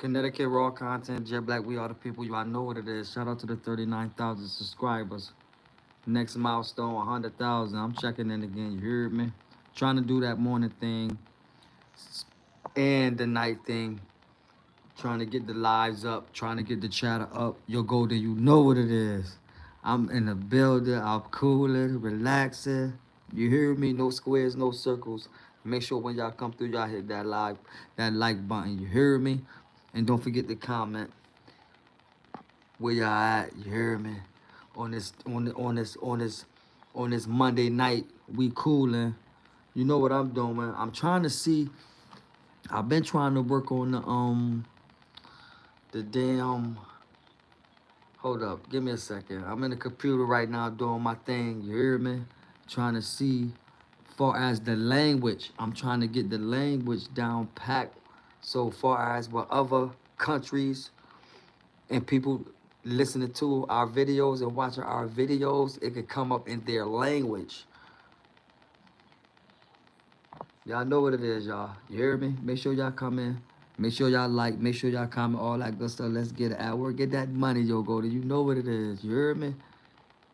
Connecticut Raw Content, Jet Black, we are the people. Y'all know what it is. Shout out to the 39,000 subscribers. Next milestone, 100,000. I'm checking in again. You heard me? Trying to do that morning thing and the night thing. Trying to get the lives up. Trying to get the chatter up. Yo, Golden, you know what it is. I'm in the building. I'm cooling, relaxing. You hear me? No squares, no circles. Make sure when y'all come through, y'all hit that like button. You hear me? And don't forget to comment where y'all at. You hear me? On this Monday night, we cooling. You know what I'm doing, man? I'm trying to see. I've been trying to work on the damn. Hold up, give me a second. I'm in the computer right now doing my thing. You hear me? Trying to see, far as the language. I'm trying to get the language down packed. So far as what other countries and people listening to our videos and watching our videos, it could come up in their language. Y'all know what it is, y'all. You hear me? Make sure y'all come in. Make sure y'all like. Make sure y'all comment. All that good stuff. Let's get it at work. Get that money, yo, go to. You know what it is. You hear me?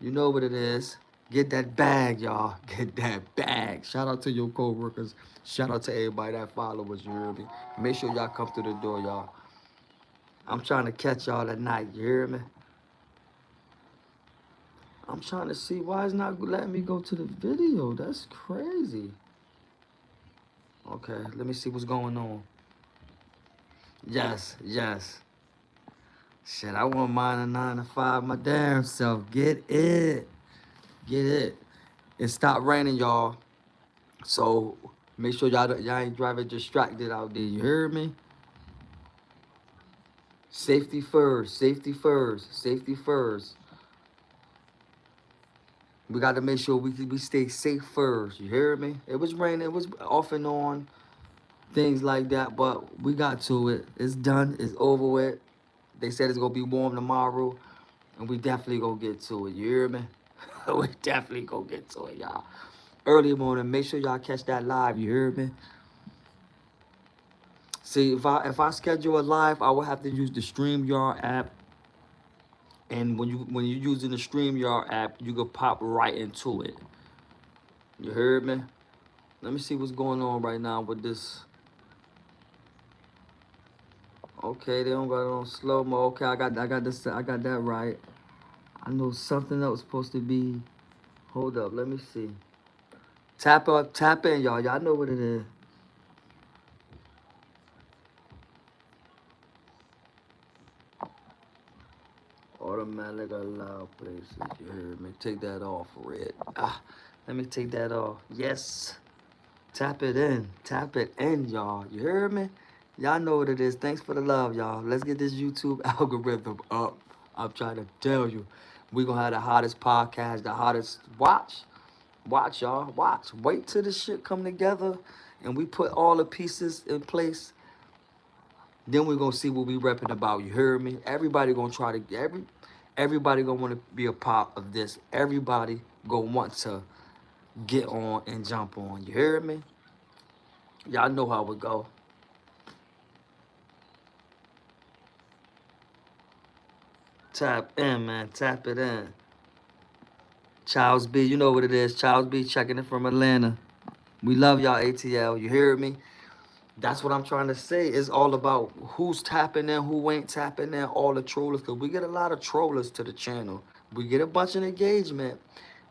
You know what it is. Get that bag, y'all. Get that bag. Shout out to your co-workers. Shout out to everybody that follow us. You hear me? Make sure y'all come through the door, y'all. I'm trying to catch y'all at night. You hear me? I'm trying to see why it's not letting me go to the video. That's crazy. Okay, let me see what's going on. Yes, yes. Shit, I want mine a 9 to 5 my damn self. Get it. Get it. It stopped raining, y'all. So make sure y'all ain't driving distracted out there. You heard me? Safety first. Safety first. Safety first. We got to make sure we stay safe first. You hear me? It was raining. It was off and on. Things like that. But we got to it. It's done. It's over with. They said it's going to be warm tomorrow. And we definitely going to get to it. You hear me? We definitely going to get to it, y'all. Early morning. Make sure y'all catch that live. You hear me? See, if I schedule a live, I will have to use the StreamYard app. And when you're using the StreamYard app, you can pop right into it. You heard me? Let me see what's going on right now with this. Okay, they don't got it on slow mo. Okay, I got that right. I know something else supposed to be. Hold up, let me see. Tap up, tap in, y'all. Y'all know what it is. Automatic allow places. You heard me? Take that off, red. Let me take that off. Yes. Tap it in. Tap it in, y'all. You heard me? Y'all know what it is. Thanks for the love, y'all. Let's get this YouTube algorithm up. I'm trying to tell you. We're going to have the hottest podcast, the hottest. Watch. Watch, y'all. Watch. Wait till this shit come together and we put all the pieces in place. Then we're going to see what we repping about. You heard me? Everybody going to try to... Everybody going to want to be a part of this. Everybody going to want to get on and jump on. You heard me? Y'all know how it go. Tap in, man. Tap it in. Charles B, you know what it is. Charles B checking it from Atlanta. We love y'all, ATL. You hear me? That's what I'm trying to say. It's all about who's tapping in, who ain't tapping in, all the trollers. Because we get a lot of trollers to the channel. We get a bunch of engagement,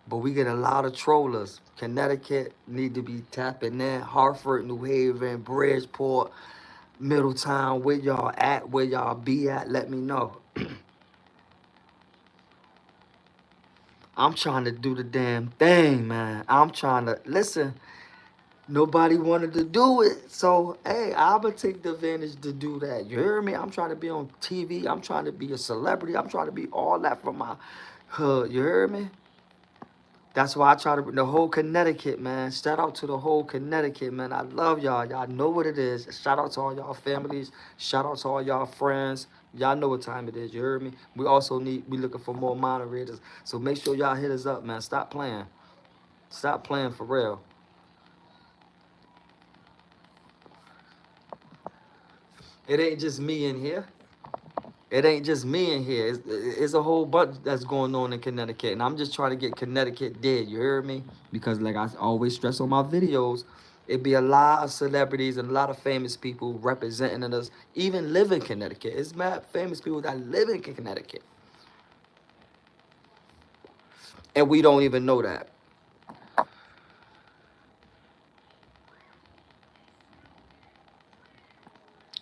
but we get a lot of trollers. Connecticut need to be tapping in. Hartford, New Haven, Bridgeport, Middletown. Where y'all at? Where y'all be at? Let me know. I'm trying to do the damn thing, man. I'm trying to listen. Nobody wanted to do it, so hey, I'm gonna take the advantage to do that. You hear me? I'm trying to be on TV. I'm trying to be a celebrity. I'm trying to be all that from my hood. You hear me? That's why I try to the whole Connecticut, man. Shout out to the whole Connecticut, man. I love y'all. Y'all know what it is. Shout out to all y'all families. Shout out to all y'all friends. Y'all know what time it is. You heard me? We looking for more moderators. So make sure y'all hit us up, man. Stop playing. Stop playing for real. It ain't just me in here. It ain't just me in here. It's a whole bunch that's going on in Connecticut, and I'm just trying to get Connecticut dead. You hear me? Because like I always stress on my videos, it be a lot of celebrities and a lot of famous people representing us, even live in Connecticut. It's mad famous people that live in Connecticut, and we don't even know that.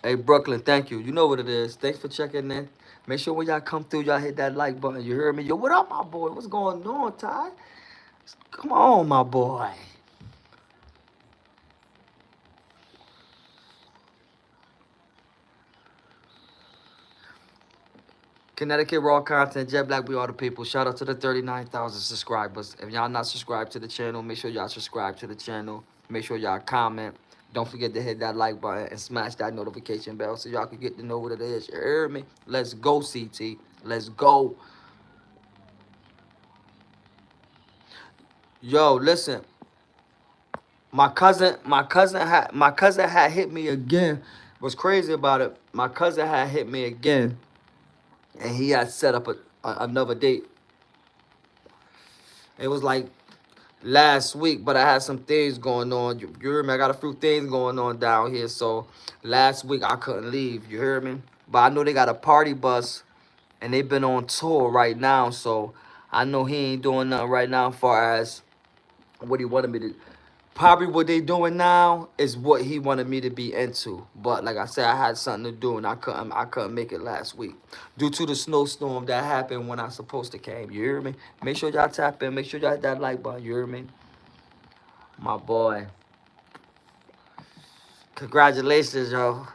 Hey Brooklyn, thank you. You know what it is. Thanks for checking in. Make sure when y'all come through, y'all hit that like button. You hear me? Yo, what up, my boy? What's going on, Ty? Come on, my boy. Connecticut Raw Content, Jet Black, we are the people. Shout out to the 39,000 subscribers. If y'all not subscribed to the channel, make sure y'all subscribe to the channel. Make sure y'all comment. Don't forget to hit that like button and smash that notification bell so y'all can get to know what it is. You hear me? Let's go, CT. Let's go. Yo, listen. My cousin had hit me again. What's crazy about it? My cousin had hit me again, and he had set up another date. It was like last week, but I had some things going on. You hear me? I got a few things going on down here, so last week I couldn't leave. You hear me? But I know they got a party bus, and they've been on tour right now, so I know he ain't doing nothing right now as far as what he wanted me to. Probably what they doing now is what he wanted me to be into. But like I said, I had something to do and I couldn't make it last week. Due to the snowstorm that happened when I supposed to came. You hear me? Make sure y'all tap in. Make sure y'all hit that like button. You hear me? My boy. Congratulations, yo.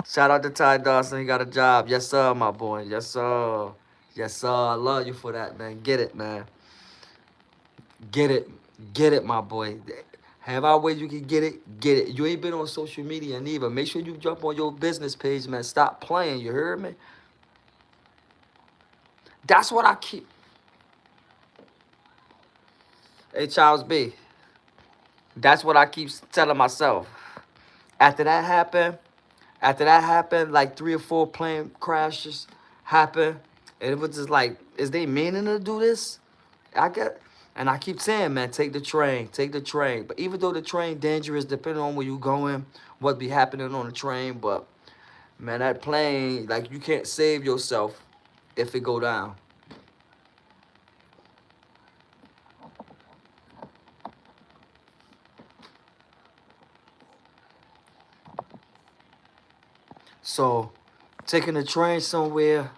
Shout out to Ty Dawson. He got a job. Yes, sir, my boy. Yes, sir. Yes, sir. I love you for that, man. Get it, man. Get it. Get it, my boy. Have our ways you can get it, get it. You ain't been on social media neither. Make sure you jump on your business page, man. Stop playing, you heard me? That's what I keep. Hey, Charles B. That's what I keep telling myself. After that happened, like 3 or 4 plane crashes happened. And it was just like, is they meaning to do this? I get, and I keep saying, man, take the train, take the train. But even though the train dangerous, depending on where you going, what be happening on the train, but man, that plane, like you can't save yourself if it go down. So taking the train somewhere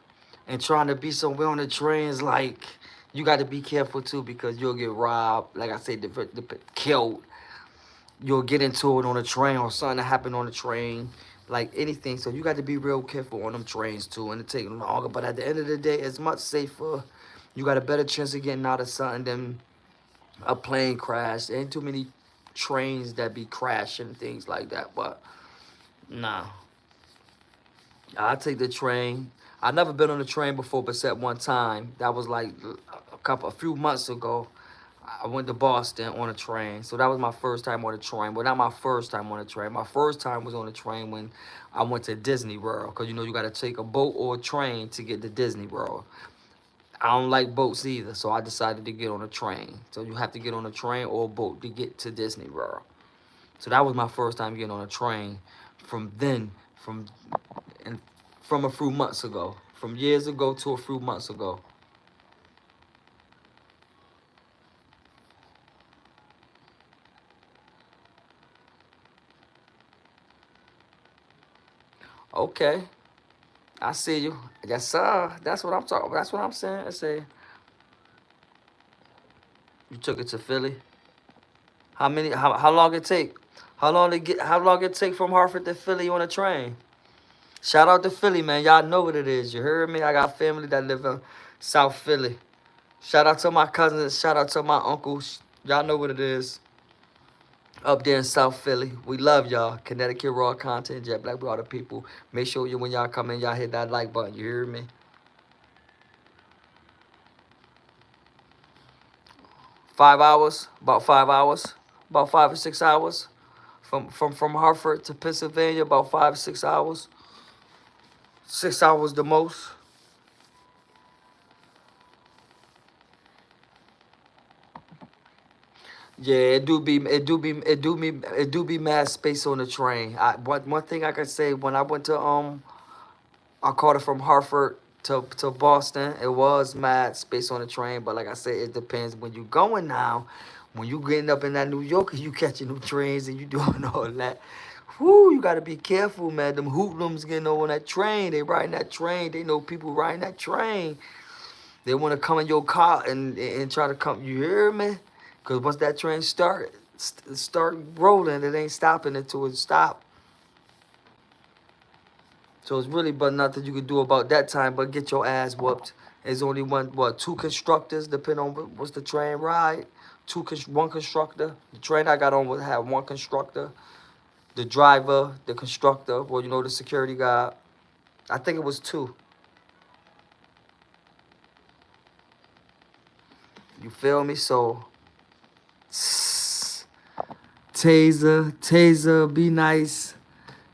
and trying to be somewhere on the train is like you got to be careful too because you'll get robbed. Like I said, killed. You'll get into it on a train or something happen on the train, like anything. So you got to be real careful on them trains too, and it take longer. But at the end of the day, it's much safer. You got a better chance of getting out of something than a plane crash. There ain't too many trains that be crashing and things like that. But nah, I take the train. I never been on a train before, but except one time. That was like a few months ago. I went to Boston on a train. So that was my first time on a train. Well, not my first time on a train. My first time was on a train when I went to Disney World. Because, you know, you got to take a boat or a train to get to Disney World. I don't like boats either, so I decided to get on a train. So you have to get on a train or a boat to get to Disney World. So that was my first time getting on a train. From then, and from a few months ago, from years ago to a few months ago. Okay, I see you. Yes, sir. That's what I'm talking. That's what I'm saying. I say you took it to Philly. How many? How long it take? How long it get? How long it take from Hartford to Philly on a train? Shout out to Philly, man. Y'all know what it is. You heard me? I got family that live in South Philly. Shout out to my cousins. Shout out to my uncles. Y'all know what it is. Up there in South Philly. We love y'all. Connecticut Raw Content, Jet Black, we all the people. Make sure you when y'all come in, y'all hit that like button. You hear me? 5 hours, about 5 hours, about 5 or 6 hours. From Hartford to Pennsylvania, about 5 6 hours. 6 hours the most. Yeah, it do be mad space on the train. One thing I can say, when I went to I caught it from Hartford to Boston. It was mad space on the train, but like I said, it depends when you going now. When you getting up in that New York, you catching them trains and you doing all that. Whoo, you gotta be careful, man. Them hoodlums getting on that train. They riding that train. They know people riding that train. They want to come in your car and try to come. You hear me? Cause once that train start rolling, it ain't stopping until it stop. So it's really but nothing you can do about that time but get your ass whooped. There's only two constructors, depending on what's the train ride. One constructor. The train I got on would have one constructor. The driver, the constructor, well, the security guard. I think it was two. You feel me? So, taser, be nice.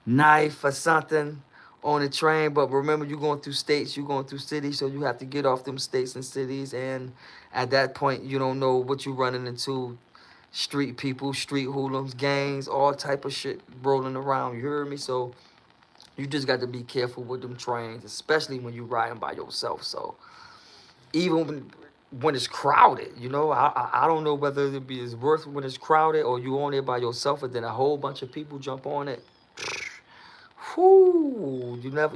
Knife or something on the train. But remember, you're going through states, you're going through cities, so you have to get off them states and cities. And at that point, you don't know what you're running into. Street people, street hoodlums, gangs, all type of shit rolling around. You heard me? So you just got to be careful with them trains, especially when you're riding by yourself. So even when it's crowded, I don't know whether it's worth when it's crowded or you on there by yourself and then a whole bunch of people jump on it. Whoo, you never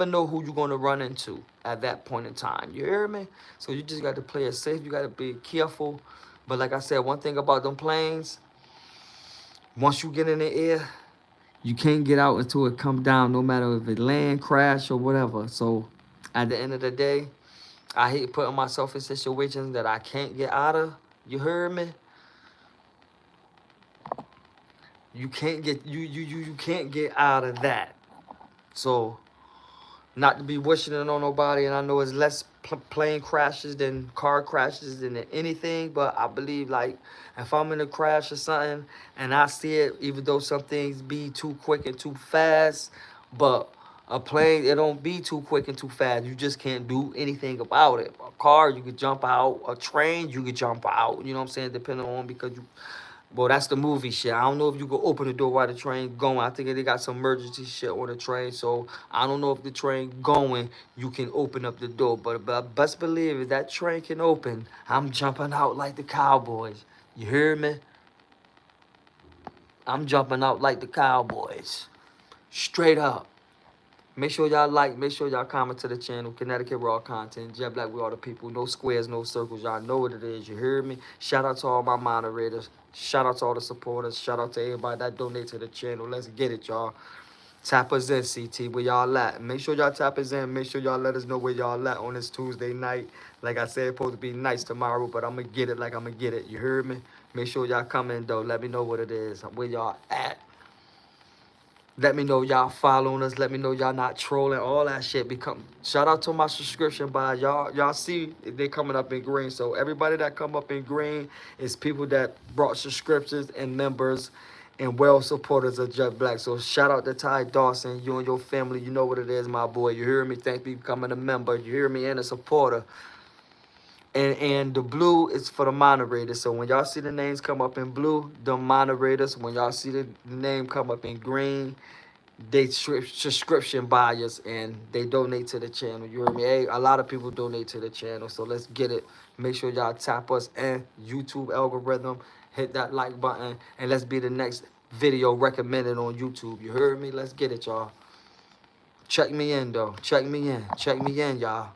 know who you're gonna run into at that point in time. You hear me? So you just got to play it safe. You got to be careful. But like I said, one thing about them planes, once you get in the air, you can't get out until it come down, no matter if it land, crash, or whatever. So at the end of the day, I hate putting myself in situations that I can't get out of. You heard me? You can't get out of that. So not to be wishing it on nobody, and I know it's less plane crashes than car crashes than anything, but I believe, like, if I'm in a crash or something and I see it, even though some things be too quick and too fast, but a plane, it don't be too quick and too fast. You just can't do anything about it. A car, you could jump out. A train, you could jump out. You know what I'm saying? Depending on, because you, well, that's the movie shit. I don't know if you can open the door while the train going. I think they got some emergency shit on the train. So I don't know if the train going, you can open up the door. But best believe if that train can open, I'm jumping out like the Cowboys. You hear me? I'm jumping out like the Cowboys. Straight up. Make sure y'all like, make sure y'all comment to the channel. Connecticut Raw Content. Jet Black with all the people. No squares, no circles. Y'all know what it is. You hear me? Shout out to all my moderators. Shout out to all the supporters. Shout out to everybody that donate to the channel. Let's get it, y'all. Tap us in, CT, where y'all at. Make sure y'all tap us in. Make sure y'all let us know where y'all at on this Tuesday night. Like I said, it's supposed to be nice tomorrow, but I'm going to get it like I'm going to get it. You heard me? Make sure y'all come in, though. Let me know what it is, where y'all at. Let me know y'all following us. Let me know y'all not trolling. All that shit become. Shout out to my subscription buys. Y'all see they coming up in green. So everybody that come up in green is people that brought subscriptions and members and well supporters of Jet Black. So shout out to Ty Dawson. You and your family. You know what it is, my boy. You hear me? Thank you for becoming a member. You hear me? And a supporter. And the blue is for the moderators. So when y'all see the names come up in blue, the moderators. When y'all see the name come up in green, they subscription buyers and they donate to the channel. You heard me? Hey, a lot of people donate to the channel. So let's get it. Make sure y'all tap us and YouTube algorithm. Hit that like button. And let's be the next video recommended on YouTube. You heard me? Let's get it, y'all. Check me in, though. Check me in. Check me in, y'all.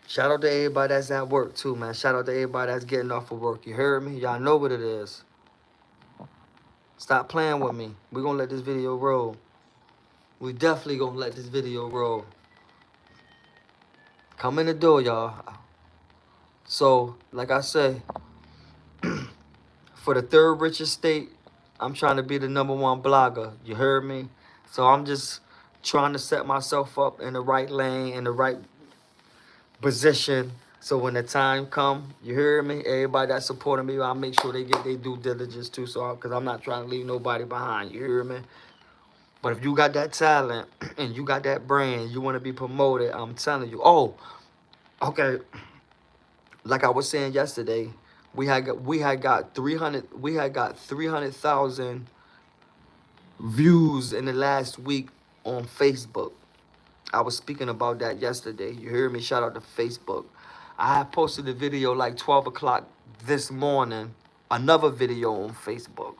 Shout out to everybody that's at work, too, man. Shout out to everybody that's getting off of work. You heard me? Y'all know what it is. Stop playing with me. We're going to let this video roll. We definitely going to let this video roll. Come in the door, y'all. So, like I say, for the third richest state, I'm trying to be the #1 blogger. You heard me? So I'm just trying to set myself up in the right lane, in the right position, So when the time come, you hear me? Everybody that's supporting me, I'll make sure they get their due diligence too. So, because I'm not trying to leave nobody behind. You hear me? But if you got that talent and you got that brand, you want to be promoted, I'm telling you. Oh, okay. Like I was saying yesterday, we had got 300,000 views in the last week on Facebook. I was speaking about that yesterday. You hear me? Shout out to Facebook. I had posted a video like 12 o'clock this morning, another video on Facebook.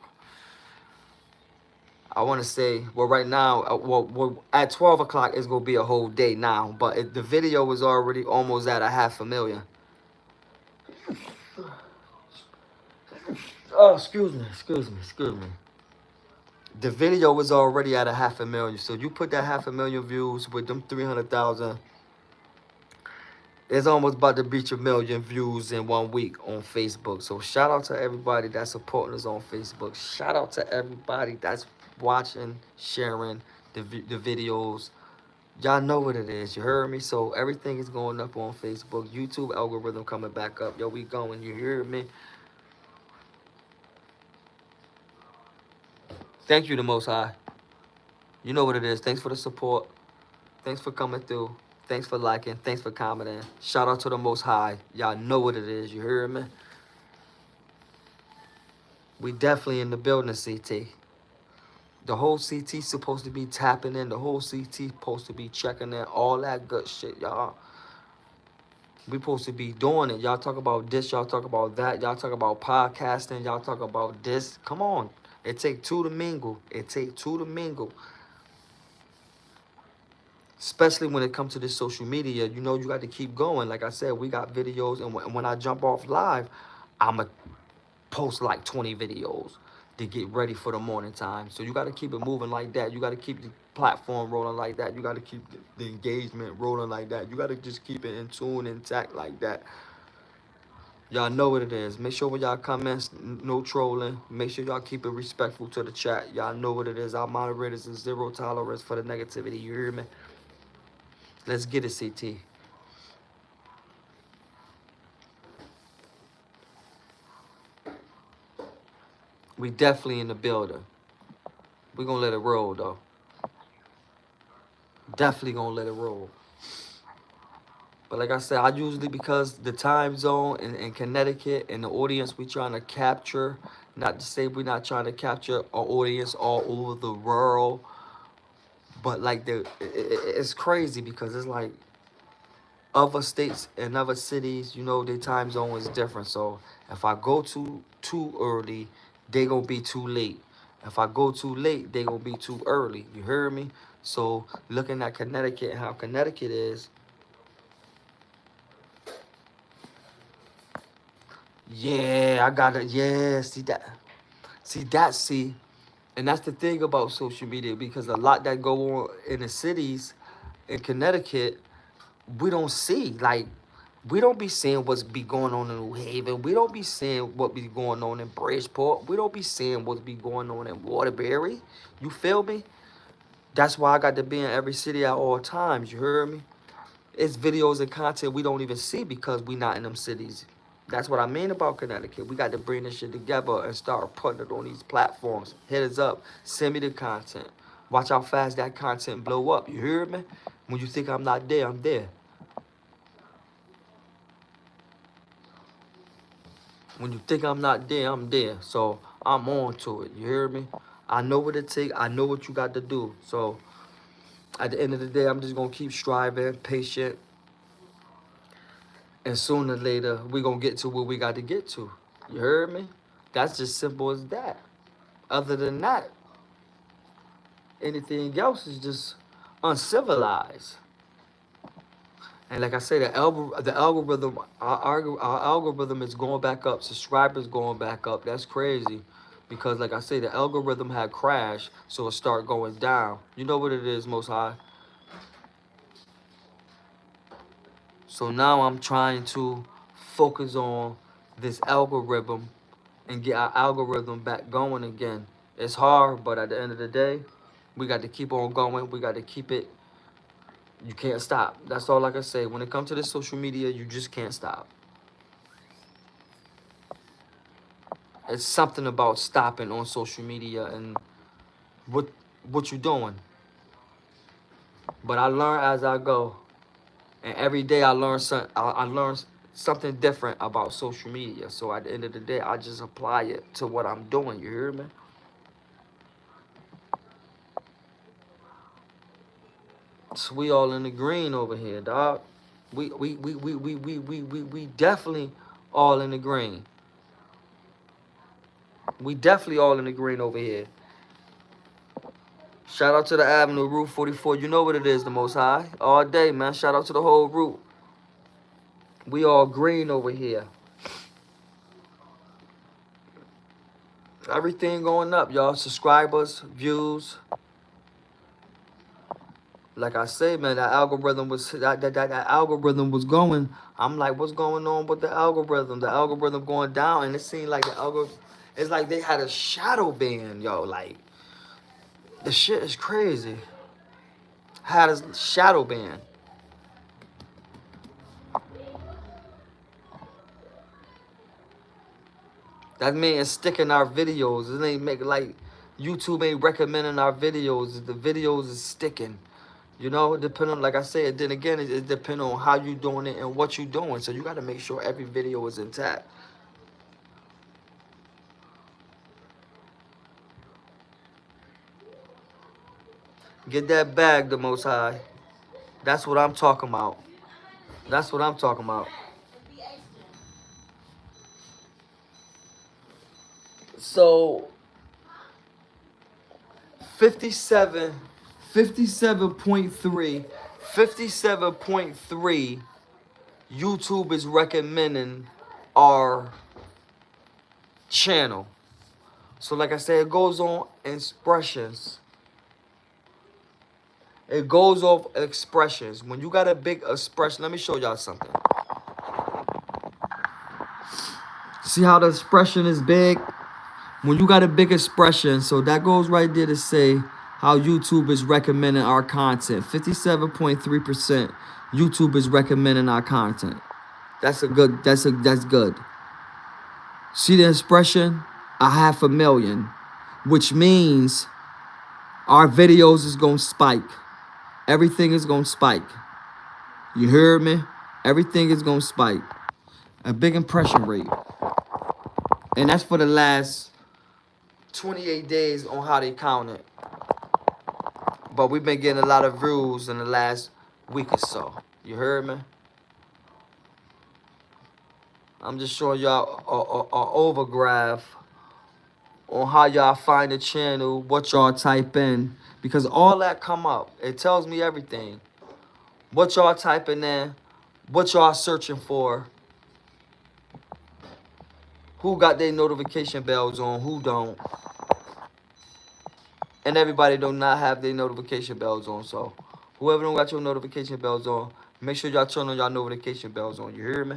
I want to say, well, right now, at 12 o'clock, it's going to be a whole day now. But the video was already almost at a 500,000. Oh, excuse me. The video was already at a 500,000. So you put that 500,000 views with them 300,000. It's almost about to reach 1,000,000 views in 1 week on Facebook. So shout out to everybody that's supporting us on Facebook. Shout out to everybody that's watching, sharing the videos. Y'all know what it is. You heard me? So everything is going up on Facebook. YouTube algorithm coming back up. Yo, we going. You hear me? Thank you, the Most High. You know what it is. Thanks for the support. Thanks for coming through. Thanks for liking. Thanks for commenting. Shout out to the Most High. Y'all know what it is. You hear me? We definitely in the building, CT. The whole CT supposed to be tapping in. The whole CT supposed to be checking in. All that good shit, y'all. We supposed to be doing it. Y'all talk about this. Y'all talk about that. Y'all talk about podcasting. Y'all talk about this. Come on. It take two to mingle. It take two to mingle. Especially when it comes to this social media, you know you got to keep going. Like I said, we got videos, and when I jump off live, I'ma post like 20 videos to get ready for the morning time. So you got to keep it moving like that. You got to keep the platform rolling like that. You got to keep the engagement rolling like that. You got to just keep it in tune, intact like that. Y'all know what it is. Make sure when y'all comments, no trolling. Make sure y'all keep it respectful to the chat. Y'all know what it is. Our moderators is zero tolerance for the negativity. You hear me? Let's get it, CT. We definitely in the building. We gonna let it roll though. Definitely gonna let it roll. But like I said, I usually, because the time zone in Connecticut and the audience we trying to capture, not to say we're not trying to capture an audience all over the world, but like it's crazy because it's like other states and other cities, you know, their time zone is different. So if I go too early, they gonna be too late. If I go too late, they gonna be too early. You hear me? So looking at Connecticut and how Connecticut is, yeah, I gotta, yeah, see, and that's the thing about social media, because a lot that go on in the cities in Connecticut, we don't see. Like, we don't be seeing what's be going on in New Haven. We don't be seeing what be going on in Bridgeport. We don't be seeing what's be going on in Waterbury. You feel me? That's why I got to be in every city at all times. You heard me? It's videos and content we don't even see because we not in them cities. That's what I mean about Connecticut. We got to bring this shit together and start putting it on these platforms. Hit us up. Send me the content. Watch how fast that content blow up. You hear me? When you think I'm not there, I'm there. When you think I'm not there, I'm there. So I'm on to it. You hear me? I know what it takes. I know what you got to do. So at the end of the day, I'm just going to keep striving, patient. And sooner or later, we're going to get to where we got to get to. You heard me? That's just simple as that. Other than that, anything else is just uncivilized. And like I say, the algorithm, our algorithm is going back up. Subscribers going back up. That's crazy, because like I say, the algorithm had crashed, so it start going down. You know what it is, Most High. So now I'm trying to focus on this algorithm and get our algorithm back going again. It's hard, but at the end of the day, we got to keep on going. We got to keep it You can't stop. That's all I can say. When it comes to this social media, you just can't stop. It's something about stopping on social media and what you're doing. But I learn as I go, and every day I learn I learn something different about social media. So at the end of the day, I just apply it to what I'm doing. You hear me? So we all in the green over here, dog. We definitely all in the green. We definitely all in the green over here. Shout out to the Avenue, Route 44. You know what it is, the Most High. All day, man. Shout out to the whole route. We all green over here. Everything going up, y'all. Subscribers, views. Like I say, man, that algorithm was that algorithm was going. I'm like, what's going on with the algorithm? The algorithm going down, and it seemed like the algorithm. It's like they had a shadow ban, yo. Like the shit is crazy. Had a shadow ban. That means sticking our videos. It ain't make like YouTube ain't recommending our videos. The videos is sticking. You know, depending on, like I said, then again, it depends on how you doing it and what you doing. So you got to make sure every video is intact. Get that bag, the Most High. That's what I'm talking about. That's what I'm talking about. So 57, 57.3, 57.3. YouTube is recommending our channel. So like I said, it goes on expressions. It goes off expressions. When you got a big expression, let me show y'all something. See how the expression is big? When you got a big expression, so that goes right there to say how YouTube is recommending our content. 57.3% YouTube is recommending our content. That's good. See the expression? 500,000, which means our videos is gonna spike. Everything is gonna spike. You heard me? Everything is gonna spike. A big impression rate. And that's for the last 28 days on how they count it. But we've been getting a lot of views in the last week or so. You heard me? I'm just showing y'all a overgraph on how y'all find the channel, what y'all type in. Because all that come up. It tells me everything. What y'all typing in, what y'all searching for, who got their notification bells on, who don't. And everybody do not have their notification bells on. So whoever don't got your notification bells on, make sure y'all turn on y'all notification bells on. You hear me?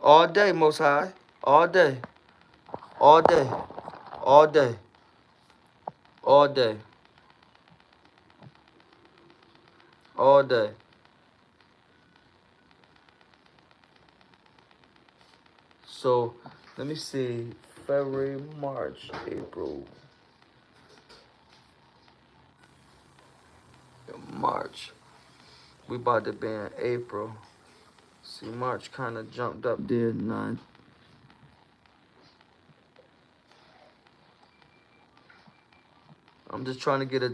All day, Most High. All day. All day. All day. All day. All day. So, let me see. February, March, April. March. We about to be in April. See, March kind of jumped up there. 9. I'm just trying to get a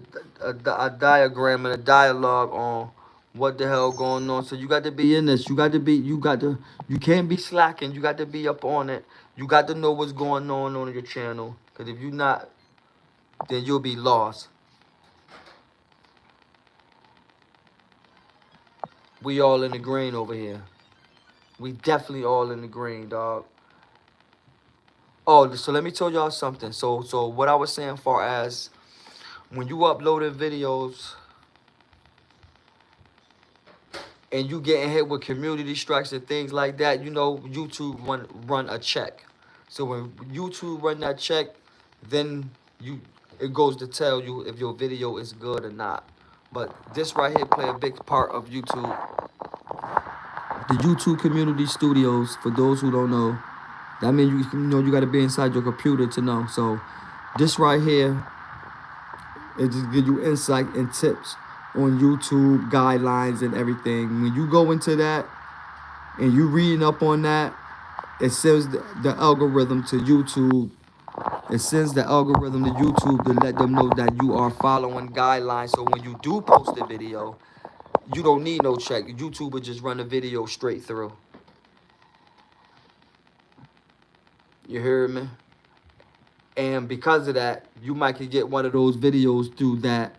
diagram and a dialogue on what the hell going on. So you got to be in this. You can't be slacking. You got to be up on it. You got to know what's going on your channel. Because if you're not, then you'll be lost. We all in the green over here. We definitely all in the green, dog. Oh, so let me tell y'all something. So what I was saying far as when you uploading videos and you getting hit with community strikes and things like that, you know, YouTube run a check. So when YouTube run that check, then it goes to tell you if your video is good or not. But this right here play a big part of YouTube. The YouTube Community Studios, for those who don't know, that means you know you got to be inside your computer to know. So this right here, it just gives you insight and tips on YouTube guidelines and everything. When you go into that and you reading up on that, it sends the algorithm to YouTube. It sends the algorithm to YouTube to let them know that you are following guidelines. So when you do post a video, you don't need no check. YouTube will just run the video straight through. You hear me? And because of that, you might could get one of those videos through that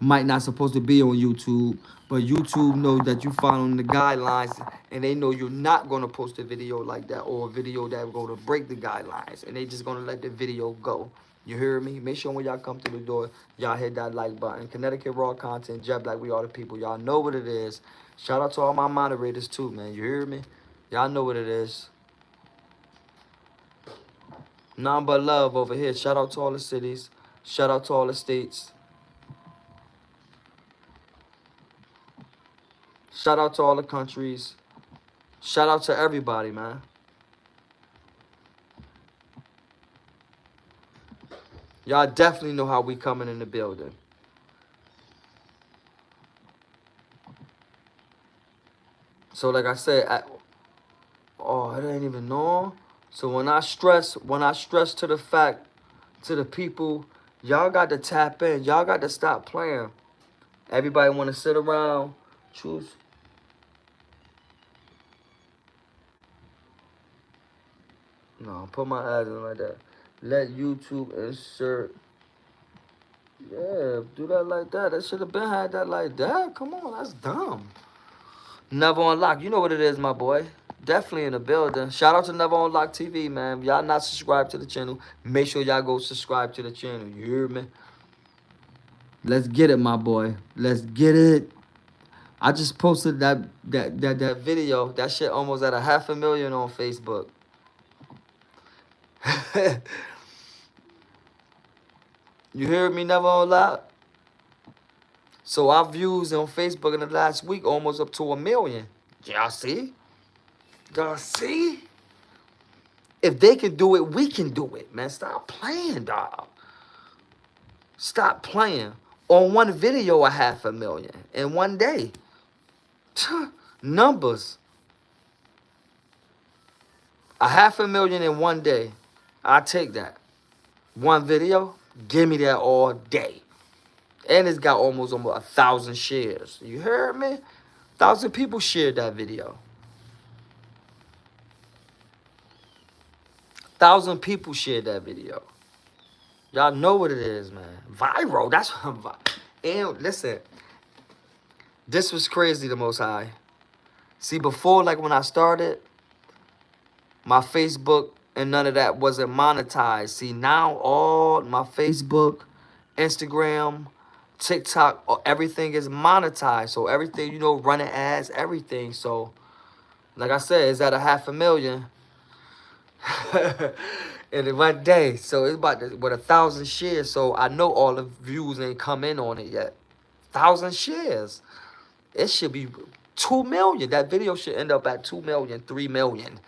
might not supposed to be on YouTube, but YouTube knows that you following the guidelines, and they know you're not gonna post a video like that or a video that gonna break the guidelines, and they just gonna let the video go. You hear me? Make sure when y'all come through the door, y'all hit that like button. Connecticut Raw Content, Jet Black, we are the people. Y'all know what it is. Shout out to all my moderators too, man. You hear me? Y'all know what it is. None but love over here. Shout out to all the cities. Shout out to all the states. Shout out to all the countries. Shout out to everybody, man. Y'all definitely know how we coming in the building. So like I said, oh, I didn't even know. So when I stress to the fact, to the people, y'all got to tap in. Y'all got to stop playing. Everybody want to sit around, choose. No, put my ads in like that. Let YouTube insert. Yeah, do that like that. That should have been had that like that. Come on, that's dumb. Never Unlock. You know what it is, my boy. Definitely in the building. Shout out to Never Unlock TV, man. Y'all not subscribed to the channel, make sure y'all go subscribe to the channel. You hear me? Let's get it, my boy. Let's get it. I just posted that video. That shit almost at 500,000 on Facebook. You hear me? Never Unlock. So our views on Facebook in the last week almost up to 1 million. Y'all see? Y'all see? If they can do it, we can do it, man. Stop playing, dog. Stop playing. On one video, 500,000 in one day. Numbers. 500,000 in one day. I take that. One video, give me that all day. And it's got almost 1,000 shares. You heard me? 1,000 people shared that video. 1,000 people shared that video. Y'all know what it is, man. Viral. That's what I'm. And listen, this was crazy, the Most High. See, before, like when I started, my Facebook and none of that wasn't monetized. See, now all my Facebook, Instagram, TikTok, everything is monetized. So everything, you know, running ads, everything. So, like I said, it's at 500,000 in one day. So it's about with 1,000 shares. So I know all the views ain't come in on it yet. 1,000 shares. It should be 2 million. That video should end up at 2 million, 3 million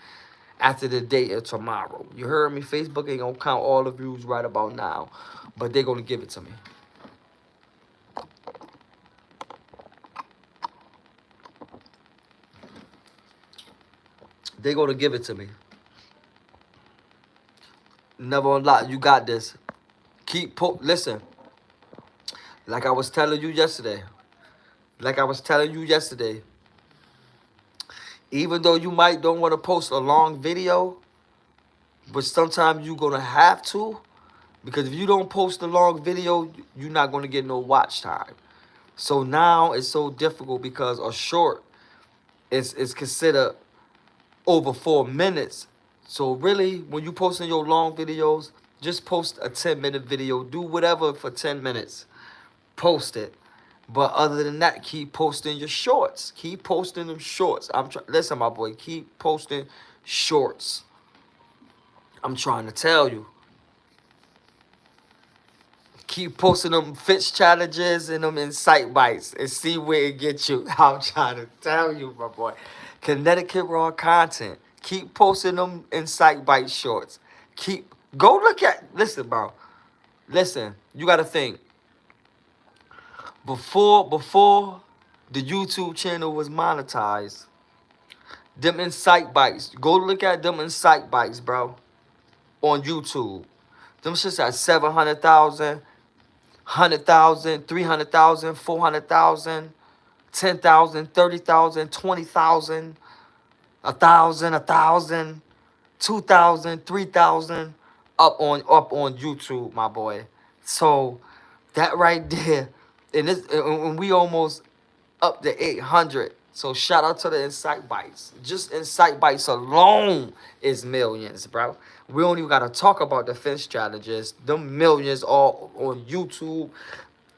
after the day of tomorrow. You heard me? Facebook ain't gonna count all the views right about now, but they're gonna give it to me. They're gonna give it to me. Never Unlock. You got this. Listen. Like I was telling you yesterday. Even though you might don't want to post a long video, but sometimes you're going to have to. Because if you don't post a long video, you're not going to get no watch time. So now it's so difficult because a short is considered over 4 minutes. So really, when you posting your long videos, just post a 10-minute video. Do whatever for 10 minutes. Post it. But other than that, keep posting your shorts. Keep posting them shorts. Listen, my boy, keep posting shorts. I'm trying to tell you. Keep posting them fitch challenges and them insight bites and see where it gets you. I'm trying to tell you, my boy. Connecticut raw content. Keep posting them insight bite shorts. Go look at, listen, bro. Listen, you gotta think. Before the YouTube channel was monetized, them insight bites. Go look at them insight bites, bro. On YouTube. Them shits at 700,000, 100,000, 300,000, 400,000, 10,000, 30,000, 20,000, 1,000, 1,000, 2,000, 3,000 up on YouTube, my boy. So that right there, and we almost up to 800. So shout out to the Insight Bites. Just Insight Bites alone is millions, bro. We don't even gotta talk about defense strategists. Them millions all on YouTube,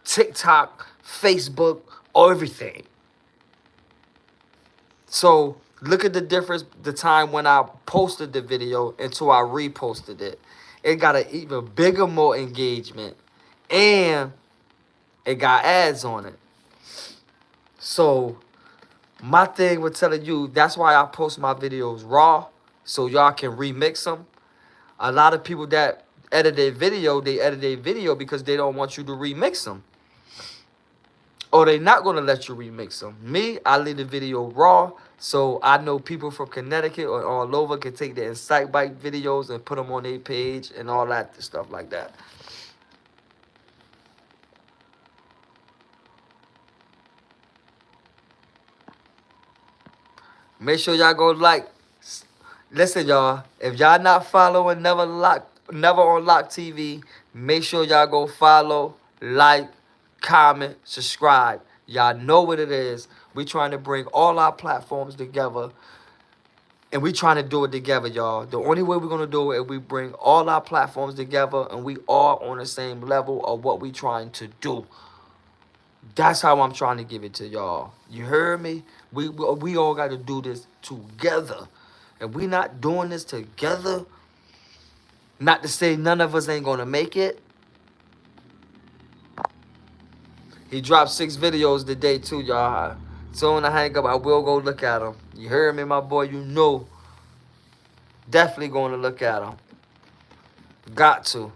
TikTok, Facebook, everything. So look at the difference the time when I posted the video until I reposted it. It got an even bigger, more engagement. And it got ads on it. So my thing with telling you, that's why I post my videos raw, so y'all can remix them. A lot of people that edit their video, they edit their video because they don't want you to remix them. Or they not going to let you remix them. Me, I leave the video raw, so I know people from Connecticut or all over can take the Insight Bite videos and put them on their page and all that stuff like that. Make sure y'all go like. Listen, y'all. If y'all not following Never on Lock TV, make sure y'all go follow, like, comment, subscribe. Y'all know what it is. We trying to bring all our platforms together. And we trying to do it together, y'all. The only way we're going to do it is we bring all our platforms together and we all on the same level of what we trying to do. That's how I'm trying to give it to y'all. You heard me? We all got to do this together. If we not doing this together, not to say none of us ain't going to make it. He dropped 6 videos today too, y'all. So when I hang up, I will go look at them. You heard me, my boy? You know. Definitely going to look at them. Got to.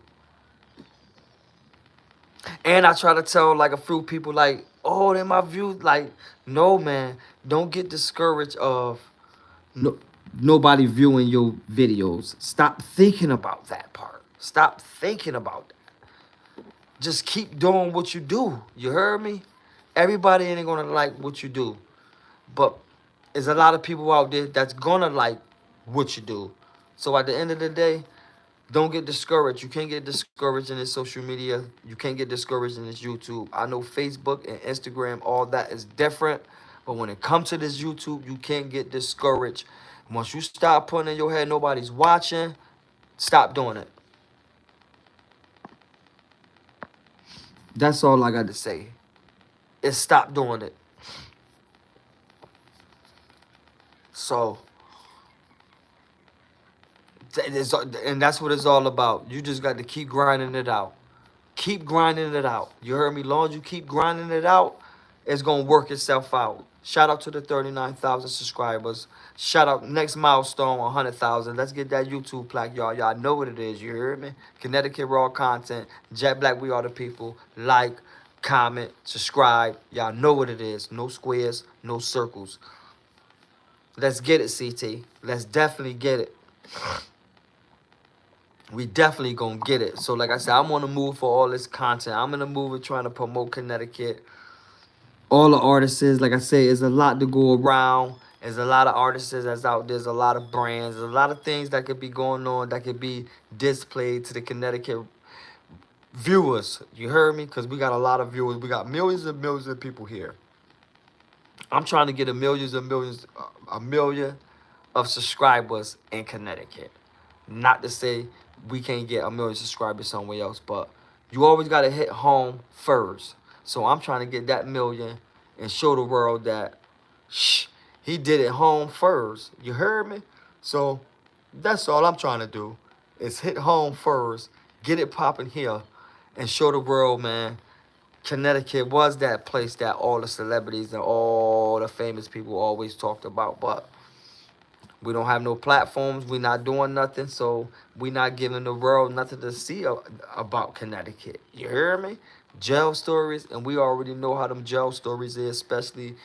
And I try to tell like a few people like, oh, they my views. Like, no, man. Don't get discouraged of nobody viewing your videos. Stop thinking about that part. Stop thinking about that. Just keep doing what you do. You heard me? Everybody ain't gonna like what you do. But there's a lot of people out there that's gonna like what you do. So at the end of the day, don't get discouraged. You can't get discouraged in this social media. You can't get discouraged in this YouTube. I know Facebook and Instagram, all that is different. But when it comes to this YouTube, you can't get discouraged. Once you start putting in your head nobody's watching, stop doing it. That's all I got to say. Is stop doing it. So, and that's what it's all about. You just got to keep grinding it out. Keep grinding it out. You heard me? Long as you keep grinding it out, it's going to work itself out. Shout out to the 39,000 subscribers. Shout out next milestone, 100,000. Let's get that YouTube plaque, y'all. Y'all know what it is. You heard me? Connecticut Raw Content. Jet Black, we are the people. Like, comment, subscribe. Y'all know what it is. No squares, no circles. Let's get it, CT. Let's definitely get it. We definitely gonna get it. So like I said, I'm on the move for all this content. I'm in the move of trying to promote Connecticut. All the artists, like I say, there's a lot to go around. There's a lot of artists that's out there. There's a lot of brands. There's a lot of things that could be going on that could be displayed to the Connecticut viewers. You heard me? Because we got a lot of viewers. We got millions and millions of people here. I'm trying to get a million of subscribers in Connecticut. Not to say we can't get a million subscribers somewhere else, but you always got to hit home first. So I'm trying to get that million and show the world that he did it home first. You heard me? So that's all I'm trying to do is hit home first, get it popping here, and show the world, man, Connecticut was that place that all the celebrities and all the famous people always talked about. But we don't have no platforms. We not doing nothing, so we not giving the world nothing to see about Connecticut. You hear me? Jail stories, and we already know how them jail stories is, especially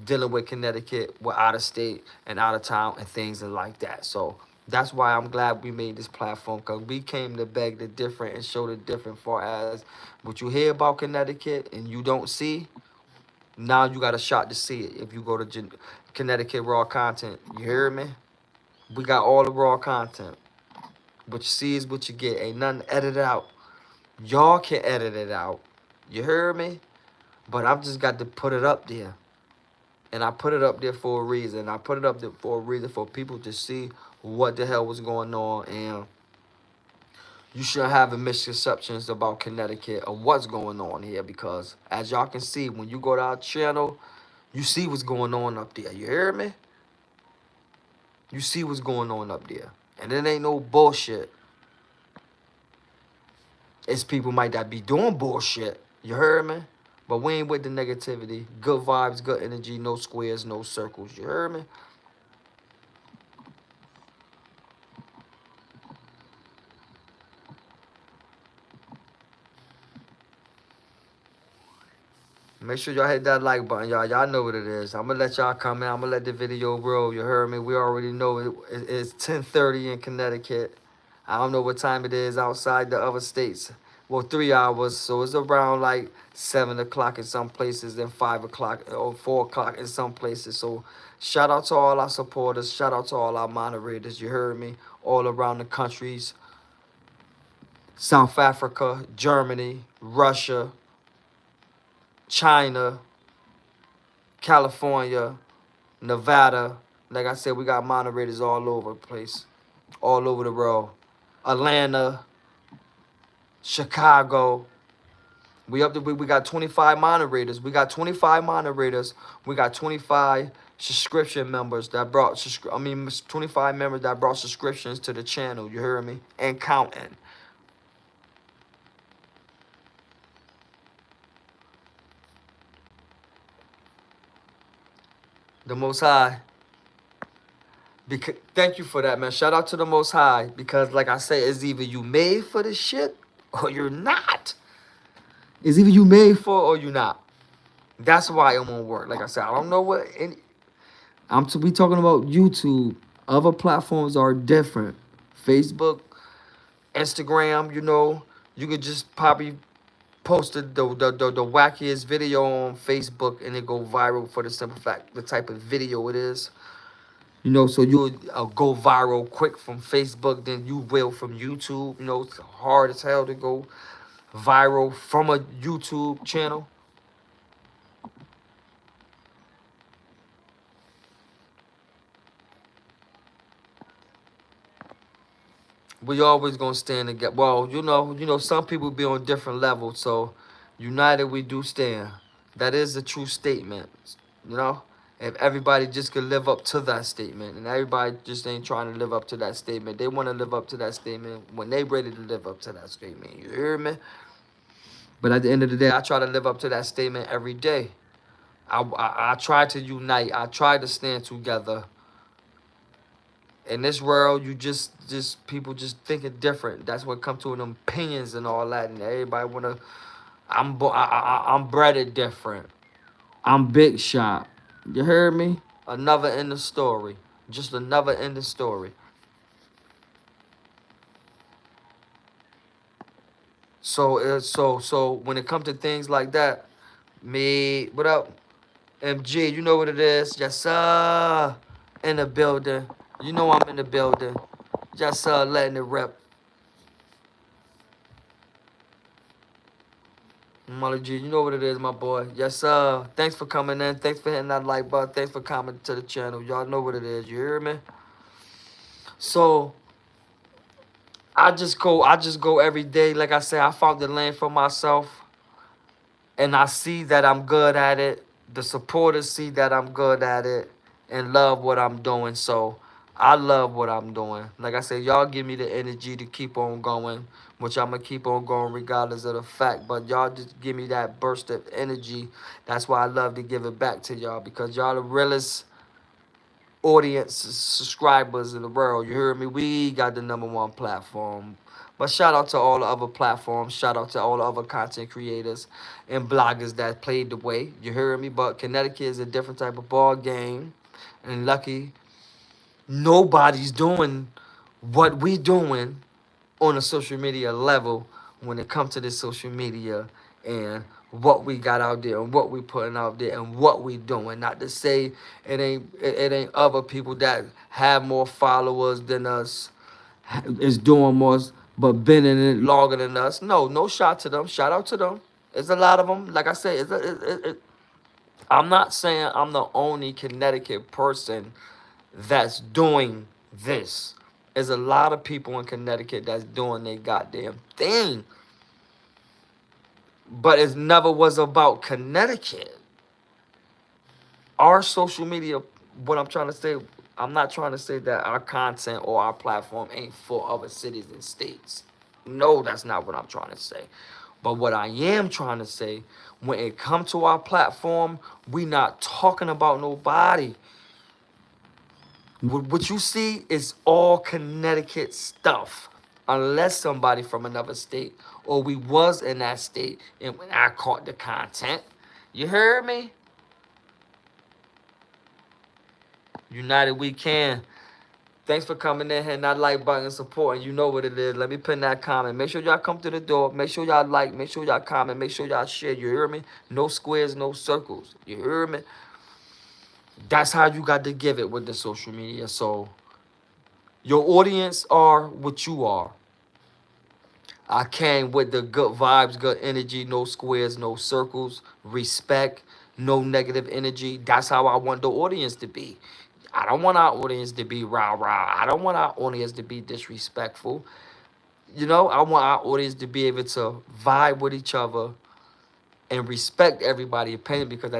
dealing with Connecticut, with out of state and out of town and things like that. So that's why I'm glad we made this platform, because we came to beg the different and show the different far as what you hear about Connecticut and you don't see. Now you got a shot to see it if you go to Connecticut Raw Content. You hear me? We got all the raw content. What you see is what you get. Ain't nothing edited out. Y'all can edit it out. You hear me? But I've just got to put it up there. And I put it up there for a reason. I put it up there for a reason for people to see what the hell was going on. And you shouldn't have misconceptions about Connecticut or what's going on here. Because as y'all can see, when you go to our channel, you see what's going on up there. You hear me? You see what's going on up there. And it ain't no bullshit. It's people might not be doing bullshit. You heard me? But we ain't with the negativity. Good vibes, good energy, no squares, no circles. You heard me? Make sure y'all hit that like button, y'all. Y'all know what it is. I'm going to let y'all come in. I'm going to let the video roll. You heard me? We already know it's 10:30 in Connecticut. I don't know what time it is outside the other states. Well, 3 hours. So it's around like 7 o'clock in some places and 5 o'clock or 4 o'clock in some places. So shout out to all our supporters. Shout out to all our moderators. You heard me? All around the countries. South Africa, Germany, Russia, China, California, Nevada. Like I said, we got moderators all over the place, all over the world. Atlanta, Chicago. We got 25 moderators. We got 25 moderators. We got 25 subscription members that brought 25 members that brought subscriptions to the channel. You hear me? And counting. The Most High. Thank you for that, man. Shout out to the Most High, because like I say, it's either you made for this shit or you're not. It's either you made for or you not. That's why it won't work. Like I said, I don't know what any. We talking about YouTube. Other platforms are different. Facebook, Instagram. You could just probably post the wackiest video on Facebook and it go viral for the simple fact the type of video it is. So you'll go viral quick from Facebook than you will from YouTube. It's hard as hell to go viral from a YouTube channel. We always gonna stand together. Well, some people be on different levels, so united we do stand. That is a true statement. You know, if everybody just could live up to that statement, and everybody just ain't trying to live up to that statement, they want to live up to that statement when they ready to live up to that statement. You hear me? But at the end of the day, I try to live up to that statement every day. I try to unite. I try to stand together. In this world, you just people just thinking different. That's what come to them opinions and all that, and everybody wanna. I'm breaded different. I'm big shot. You heard me? Another in the story. Just another in the story. So when it comes to things like that, what up, MG? You know what it is? Yes, sir. In the building. You know I'm in the building. Just letting it rip. Molly G, you know what it is, my boy. Yes, sir. Thanks for coming in. Thanks for hitting that like button. Thanks for coming to the channel. Y'all know what it is. You hear me? So I just go every day. Like I said, I found the lane for myself. And I see that I'm good at it. The supporters see that I'm good at it and love what I'm doing. So I love what I'm doing. Like I said, y'all give me the energy to keep on going, which I'm going to keep on going regardless of the fact. But y'all just give me that burst of energy. That's why I love to give it back to y'all, because y'all the realest audience, subscribers in the world. You heard me? We got the #1 platform. But shout out to all the other platforms. Shout out to all the other content creators and bloggers that played the way. You heard me? But Connecticut is a different type of ball game. And lucky, nobody's doing what we doing on a social media level when it comes to this social media and what we got out there and what we putting out there and what we doing. Not to say it ain't other people that have more followers than us, is doing more, but been in it longer than us. No shot to them. Shout out to them. There's a lot of them. Like I said, I'm not saying I'm the only Connecticut person that's doing this. There's a lot of people in Connecticut that's doing their goddamn thing. But it never was about Connecticut. Our social media, what I'm trying to say, I'm not trying to say that our content or our platform ain't for other cities and states. No, that's not what I'm trying to say. But what I am trying to say, when it comes to our platform, we not talking about nobody. What you see is all Connecticut stuff. Unless somebody from another state or we was in that state and when I caught the content. You heard me? United we can. Thanks for coming in, hitting that like button and supporting. You know what it is. Let me pin that comment. Make sure y'all come to the door. Make sure y'all like. Make sure y'all comment. Make sure y'all share. You hear me? No squares, no circles. You hear me? That's how you got to give it with the social media. So your audience are what you are. I came with the good vibes, good energy, no squares, no circles, respect, no negative energy. That's how I want the audience to be. I don't want our audience to be rah rah. I don't want our audience to be disrespectful. You know, I want our audience to be able to vibe with each other and respect everybody's opinion, because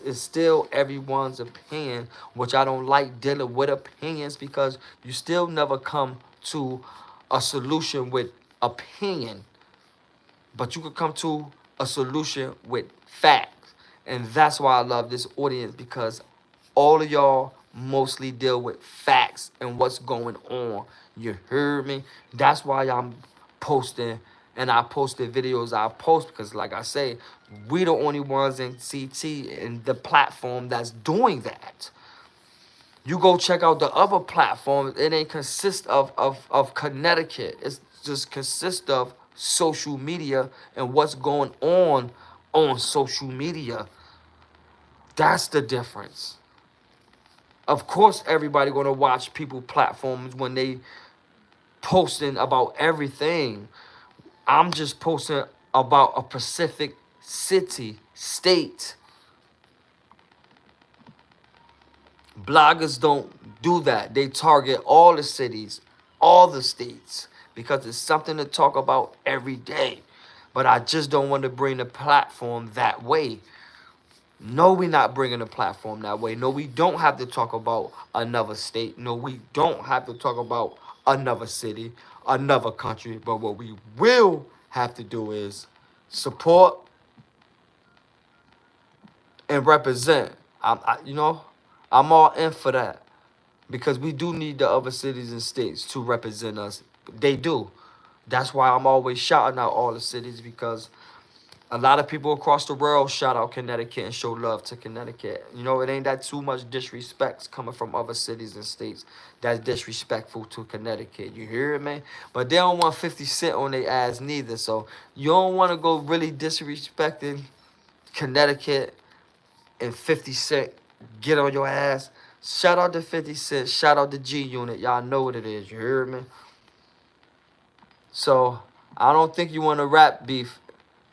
it's still everyone's opinion, which I don't like dealing with opinions, because you still never come to a solution with opinion, but you could come to a solution with facts. And that's why I love this audience, because all of y'all mostly deal with facts and what's going on. You heard me? That's why I'm posting, and I posted videos I post, because like I say, we the only ones in CT and the platform that's doing that. You go check out the other platforms, it ain't consist of Connecticut. It's just consist of social media and what's going on social media. That's the difference. Of course, everybody gonna watch people platforms when they posting about everything. I'm just posting about a specific city, state. Bloggers don't do that. They target all the cities, all the states, because it's something to talk about every day. But I just don't want to bring the platform that way. No, we're not bringing the platform that way. No, we don't have to talk about another state. No, we don't have to talk about another city, another country. But what we will have to do is support and represent. I'm all in for that, because we do need the other cities and states to represent us. They do. That's why I'm always shouting out all the cities, because a lot of people across the world shout out Connecticut and show love to Connecticut. You know, it ain't that too much disrespect coming from other cities and states that's disrespectful to Connecticut. You hear it, man? But they don't want 50 Cent on their ass neither. So you don't want to go really disrespecting Connecticut and 50 Cent get on your ass. Shout out to 50 Cent. Shout out to G Unit. Y'all know what it is. You hear me? So I don't think you want to rap beef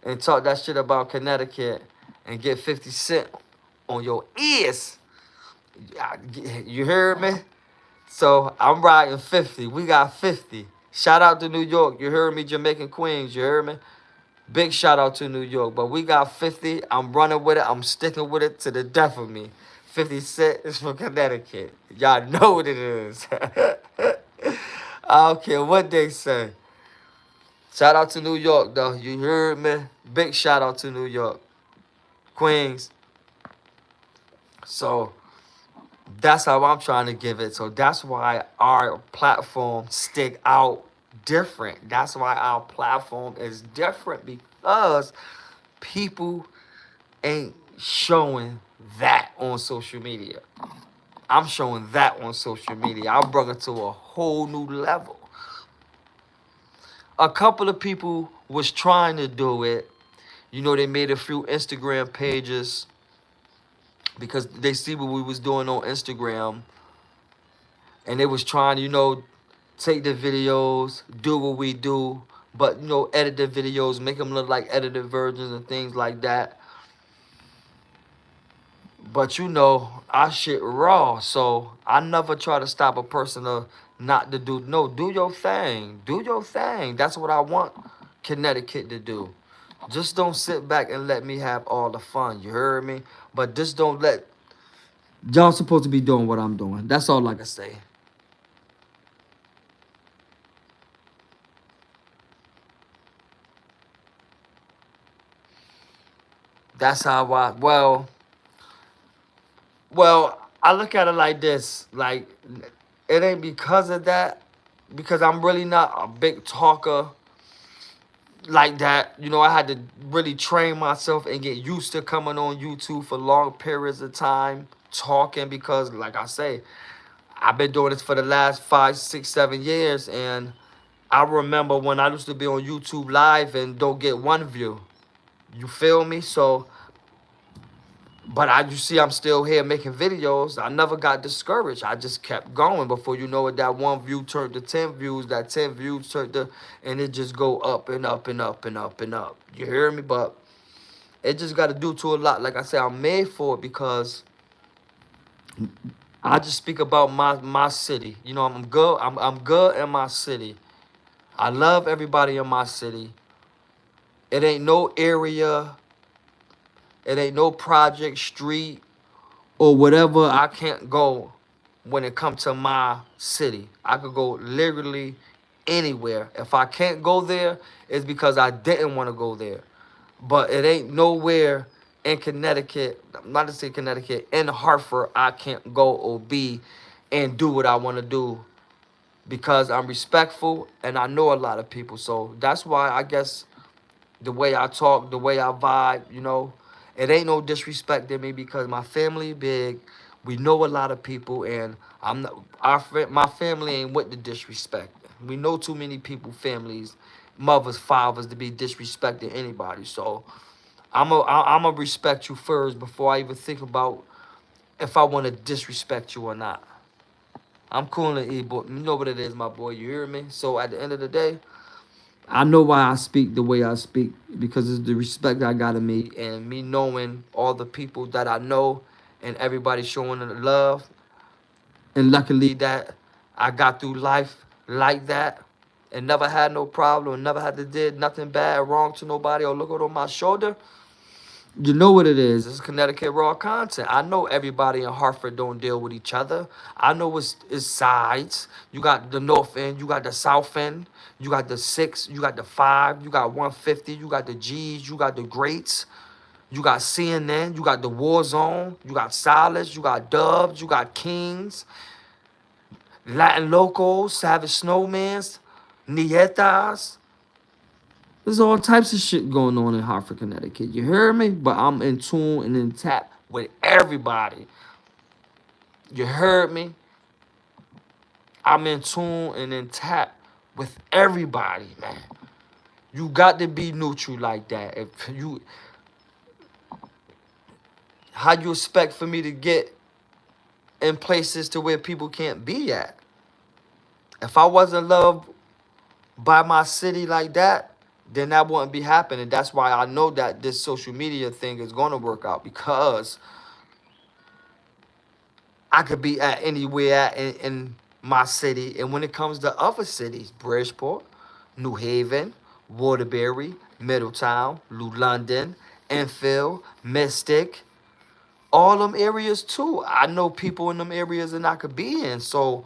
and talk that shit about Connecticut and get 50 Cent on your ears. You heard me? So I'm riding 50. We got 50. Shout out to New York. You heard me? Jamaican Queens. You heard me? Big shout out to New York. But we got 50. I'm running with it. I'm sticking with it to the death of me. 50 Cent is from Connecticut. Y'all know what it is. I don't care what they say. Shout out to New York, though. You heard me? Big shout out to New York. Queens. So that's how I'm trying to give it. So that's why our platform stick out different. That's why our platform is different, because people ain't showing that on social media. I'm showing that on social media. I brought it to a whole new level. A couple of people was trying to do it. You know, they made a few Instagram pages because they see what we was doing on Instagram, and they was trying to, take the videos, do what we do, but edit the videos, make them look like edited versions and things like that. But our shit raw, so I never try to stop a person to not to do. No, do your thing. Do your thing. That's what I want Connecticut to do. Just don't sit back and let me have all the fun. You heard me? But just don't let y'all supposed to be doing what I'm doing. That's all I can say. That's how I look at it like this. Like, it ain't because of that, because I'm really not a big talker like that. I had to really train myself and get used to coming on YouTube for long periods of time talking, because like I say, I've been doing this for the last 5, 6, 7 years, and I remember when I used to be on YouTube live and don't get one view. You feel me? So, but you see, I'm still here making videos. I never got discouraged. I just kept going. Before you know it, that one view turned to 10 views. That 10 views turned to, and it just go up and up and up and up and up. You hear me? But it just got to do to a lot. Like I said, I'm made for it, because I just speak about my city. I'm good. I'm good in my city. I love everybody in my city. It ain't no area. It ain't no project, street, or whatever I can't go when it comes to my city. I could go literally anywhere. If I can't go there, it's because I didn't want to go there. But it ain't nowhere in Connecticut, not to say Connecticut, in Hartford, I can't go or be and do what I want to do, because I'm respectful and I know a lot of people. So that's why I guess the way I talk, the way I vibe, it ain't no disrespect in me, because my family big. We know a lot of people, and I'm not, my family ain't with the disrespect. We know too many people, families, mothers, fathers, to be disrespecting anybody. So I'm a respect you first before I even think about if I want to disrespect you or not. I'm cool and eat, but you know what it is, my boy. You hear me? So at the end of the day, I know why I speak the way I speak, because it's the respect I got of me, and me knowing all the people that I know, and everybody showing the love. And luckily that I got through life like that, and never had no problem, never had to did nothing bad, wrong to nobody, or look over my shoulder. You know what it is. It's Connecticut raw content. I know everybody in Hartford don't deal with each other. I know it's sides. You got the north end, you got the south end, you got the 6, you got the 5, you got 150, you got the G's, you got the greats, you got CNN, you got the War Zone, you got Silas, you got Dubs, you got Kings, Latin Locals, Savage Snowmans, Nietas. There's all types of shit going on in Hartford, Connecticut. You heard me? But I'm in tune and in tap with everybody. You heard me? I'm in tune and in tap with everybody, man. You got to be neutral like that. If you, how you expect for me to get in places to where people can't be at? If I wasn't loved by my city like that, then that wouldn't be happening. That's why I know that this social media thing is going to work out, because I could be at anywhere in my city. And when it comes to other cities, Bridgeport, New Haven, Waterbury, Middletown, New London, Enfield, Mystic, all them areas too. I know people in them areas that I could be in. So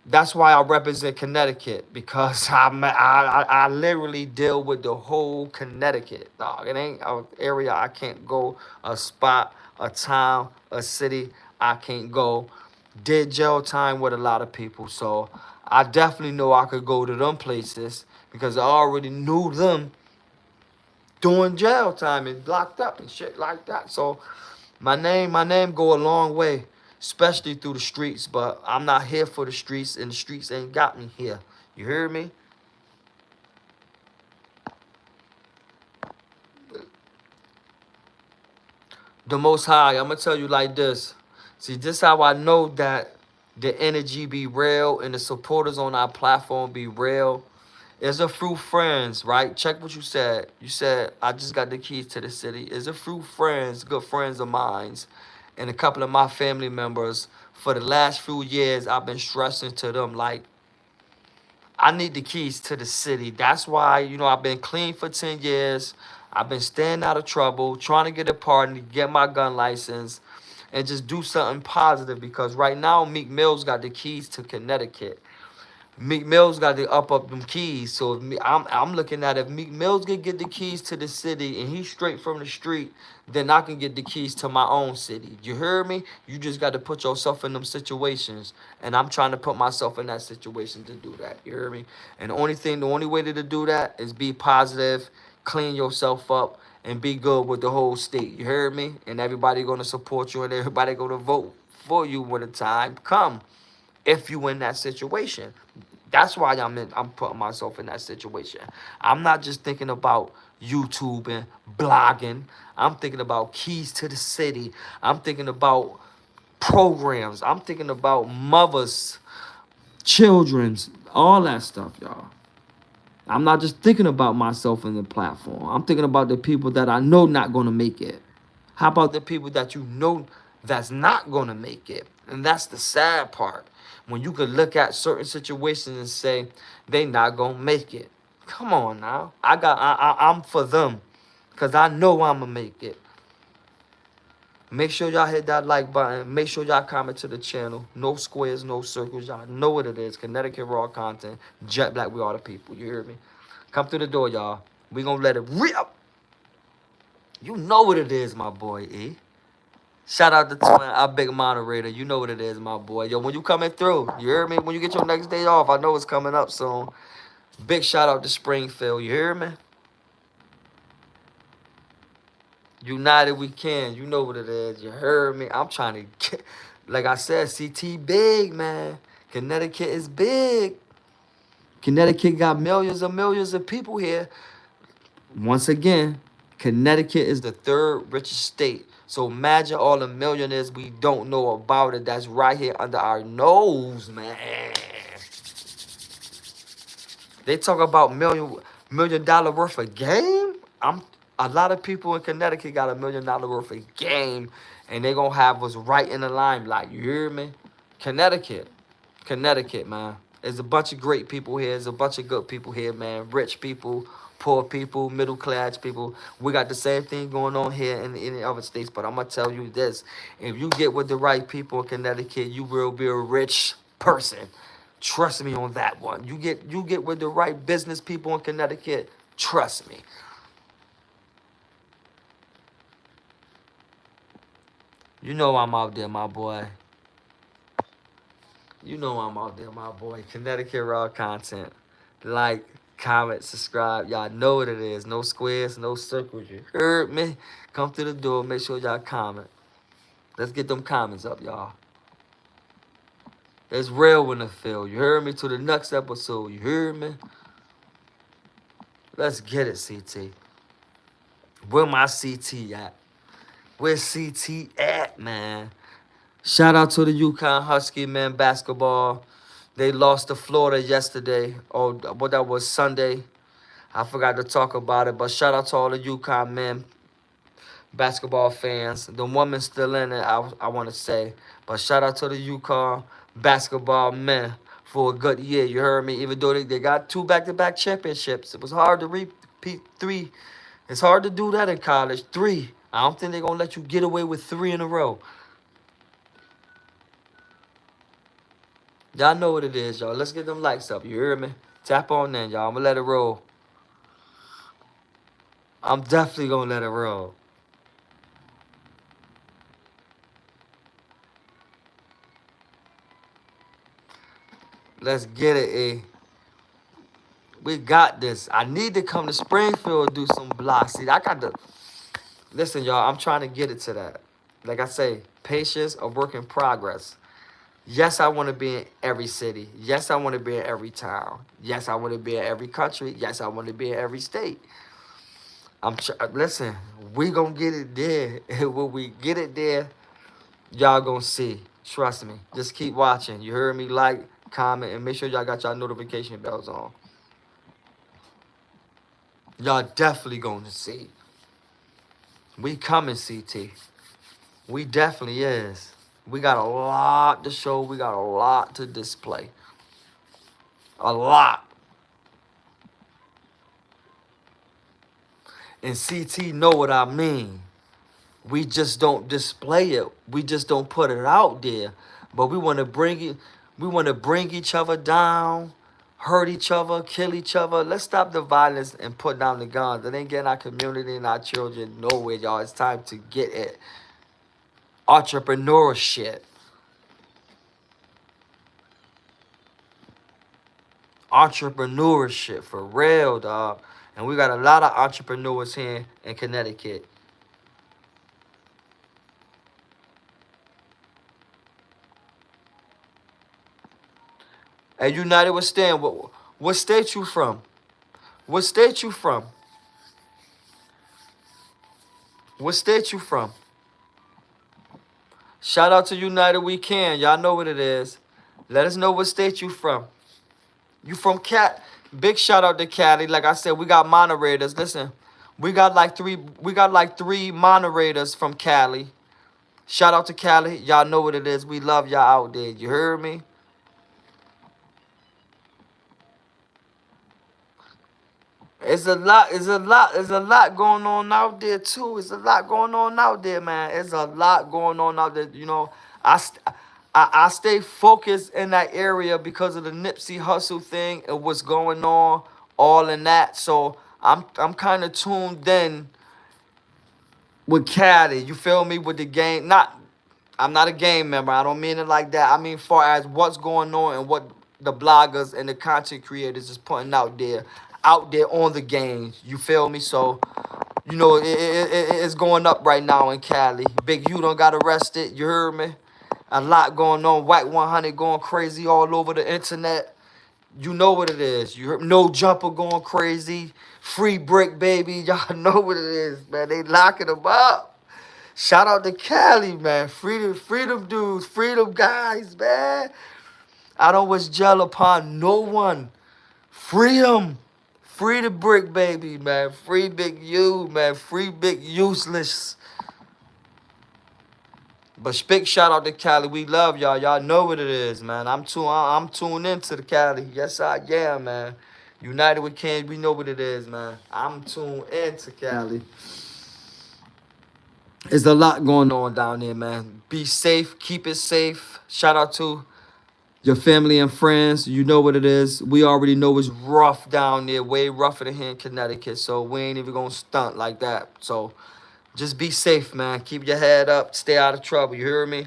that's why I represent Connecticut, because I literally deal with the whole Connecticut, dog. It ain't an area I can't go, a spot, a town, a city I can't go. Did jail time with a lot of people, so I definitely know I could go to them places because I already knew them doing jail time and locked up and shit like that. So my name go a long way, especially through the streets. But I'm not here for the streets, and the streets ain't got me here. You hear me? The Most High, I'm gonna tell you like this. See, this how I know that the energy be real and the supporters on our platform be real. There's a few friends, right? Check what you said. You said, I just got the keys to the city. There's a few friends, good friends of mine, and a couple of my family members. For the last few years, I've been stressing to them, like, I need the keys to the city. That's why, I've been clean for 10 years. I've been staying out of trouble, trying to get a pardon, get my gun license, and just do something positive. Because right now, Meek Mill's got the keys to Connecticut. Meek Mill's got to up them keys. So I'm looking at, if Meek Mill's can get the keys to the city and he's straight from the street, then I can get the keys to my own city. You heard me? You just got to put yourself in them situations, and I'm trying to put myself in that situation to do that. You heard me? And the only way to do that is be positive, clean yourself up, and be good with the whole state. You heard me? And everybody gonna support you, and everybody gonna vote for you when the time come, if you in that situation. That's why I'm putting myself in that situation. I'm not just thinking about YouTube and blogging. I'm thinking about keys to the city. I'm thinking about programs. I'm thinking about mothers, children's, all that stuff, y'all. I'm not just thinking about myself in the platform. I'm thinking about the people that I know not gonna make it. How about the people that you know that's not gonna make it? And that's the sad part. When you could look at certain situations and say they not gonna make it. Come on now. I'm for them. Cause I know I'ma make it. Make sure y'all hit that like button. Make sure y'all comment to the channel. No squares, no circles. Y'all know what it is. Connecticut Raw content. Jet Black, we are the people. You hear me? Come through the door, y'all. We gonna let it rip. You know what it is, my boy E. Shout out to Twin, our big moderator. You know what it is, my boy. Yo, when you coming through, you hear me? When you get your next day off, I know it's coming up soon. Big shout out to Springfield. You hear me? United we can. You know what it is. You heard me? I'm trying to get, like I said, CT big, man. Connecticut is big. Connecticut got millions of people here. Once again, Connecticut is the third richest state. So imagine all the millionaires we don't know about it. That's right here under our nose, man. They talk about million dollar worth of game. A lot of people in Connecticut got $1 million worth of game, and they gonna have us right in the limelight. You hear me? Connecticut, Connecticut, man. There's a bunch of great people here. There's a bunch of good people here, man. Rich people, poor people, middle class people. We got the same thing going on here in the other states. But I'm gonna tell you this: if you get with the right people in Connecticut, you will be a rich person. Trust me on that one. You get with the right business people in Connecticut. Trust me. You know I'm out there, my boy. You know I'm out there, my boy. Connecticut Raw content. Like, comment, subscribe. Y'all know what it is. No squares, no circles. You heard me? Come to the door. Make sure y'all comment. Let's get them comments up, y'all. It's real in the field. You heard me? To the next episode. You heard me? Let's get it, CT. Where my CT at? Where CT at, man? Shout out to the UConn Husky, man, basketball. They lost to Florida yesterday. Oh, what that was Sunday. I forgot to talk about it, but shout out to all the UConn men, basketball fans. The woman's still in it, I want to say. But shout out to the UConn basketball men for a good year. You heard me? Even though they got 2 back-to-back championships. It was hard to repeat 3. It's hard to do that in college. 3. I don't think they're gonna let you get away with 3 in a row. Y'all know what it is, y'all. Let's get them likes up. You hear me? Tap on in, y'all. I'm gonna let it roll. I'm definitely gonna let it roll. Let's get it, eh? We got this. I need to come to Springfield and do some blocks. See, I got to listen, y'all. I'm trying to get it to that. Like I say, patience, a work in progress. Yes, I want to be in every city. Yes, I want to be in every town. Yes, I want to be in every country. Yes, I want to be in every state. Listen, we gonna get it there. And when we get it there, y'all gonna see. Trust me. Just keep watching. You heard me? Like, comment, and make sure y'all got y'all notification bells on. Y'all definitely gonna see. We coming, CT. We definitely is. We got a lot to show. We got a lot to display. A lot. And CT know what I mean. We just don't display it. We just don't put it out there. But we want to bring it. We want to bring each other down, hurt each other, kill each other. Let's stop the violence and put down the guns. It ain't getting our community and our children nowhere, y'all. It's time to get it. Entrepreneurship. Entrepreneurship for real, dog. And we got a lot of entrepreneurs here in Connecticut. And United we stand. What state you from? What state you from? What state you from? Shout out to United We Can. Y'all know what it is. Let us know what state you from. You from Cat? Big shout out to Cali. Like I said, we got moderators. Listen, we got like three moderators from Cali. Shout out to Cali. Y'all know what it is. We love y'all out there. You heard me? It's a lot going on out there too. It's a lot going on out there, man. It's a lot going on out there. You know, I st- I stay focused in that area because of the Nipsey Hustle thing and what's going on, all in that. So I'm kind of tuned in with Caddy. You feel me? With the game, not I'm not a game member. I don't mean it like that. I mean far as what's going on and what the bloggers and the content creators is putting out there on the games. You feel me? So, you know, it's going up right now in Cali. Big U done got arrested. You heard me? A lot going on. White 100 going crazy all over the internet. You know what it is. You heard No Jumper going crazy. Free Brick Baby. Y'all know what it is, man. They locking them up. Shout out to Cali, man. Freedom dudes, freedom guys, man. I don't wish jail upon no one. Freedom. Free the brick baby, man. Free Big U, man. Free Big Useless. But big shout out to Cali. We love y'all. Y'all know what it is, man. I'm tuned into the Cali. Yes, I am, man. United we can. We know what it is, man. I'm tuned into Cali. There's a lot going on down there, man. Be safe. Keep it safe. Shout out to your family and friends. You know what it is. We already know it's rough down there. Way rougher than here in Connecticut. So we ain't even going to stunt like that. So just be safe, man. Keep your head up. Stay out of trouble. You hear me?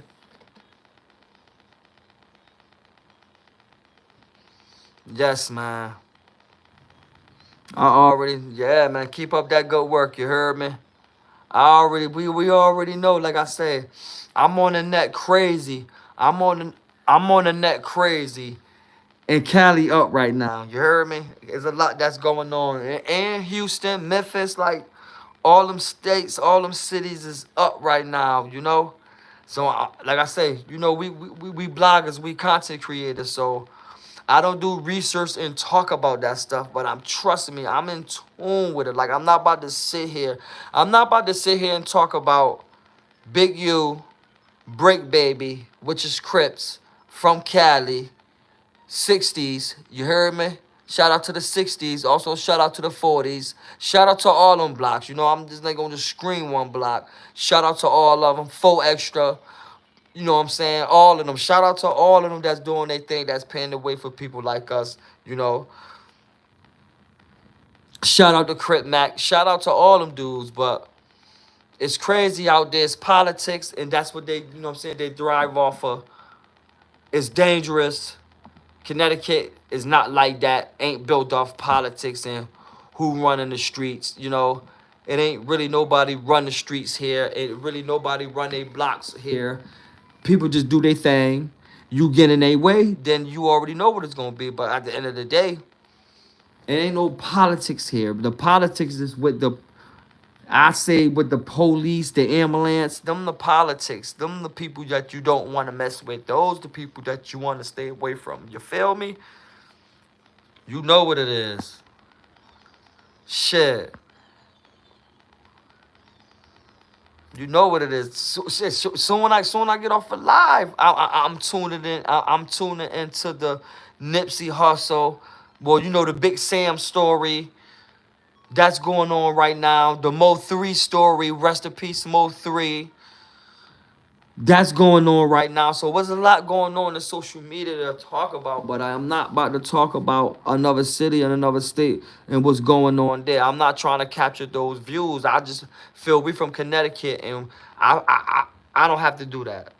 Yes, man. Yeah, man. Keep up that good work. You heard me? We already know. Like I said, I'm on the net crazy. I'm on the net crazy. And Cali up right now. You heard me? There's a lot that's going on. And Houston, Memphis, like all them states, all them cities is up right now. You know. So like I say, you know, we bloggers, we content creators. So I don't do research and talk about that stuff, but I'm trusting me, I'm in tune with it. Like I'm not about to sit here. I'm not about to sit here and talk about Big U, Break Baby, which is Crips from Cali, 60s. You heard me? Shout out to the 60s. Also, shout out to the 40s. Shout out to all them blocks. You know, I'm just not going to scream one block. Shout out to all of them. 4 Extra. You know what I'm saying? All of them. Shout out to all of them that's doing their thing, that's paying the way for people like us. You know, shout out to Crip Mac. Shout out to all them dudes. But it's crazy out there. It's politics, and that's what they, you know what I'm saying, they thrive off of. It's dangerous. Connecticut is not like that. Ain't built off politics and who running the streets. You know, it ain't really nobody run the streets here. It really nobody run their blocks here. People just do their thing. You get in their way, then you already know what it's gonna be. But at the end of the day, it ain't no politics here. The politics is with the, I say, with the police, the ambulance, them the politics. Them the people that you don't want to mess with. Those the people that you want to stay away from. You feel me? You know what it is. Shit. You know what it is. Soon when I get off of live, I'm tuning in. I'm tuning into the Nipsey Hussle. Well, you know, the Big Sam story that's going on right now. The Mo 3 story. Rest in peace, Mo 3. That's going on right now. So there's a lot going on in social media to talk about, but I am not about to talk about another city and another state and what's going on there. I'm not trying to capture those views. I just feel we from Connecticut, and I don't have to do that.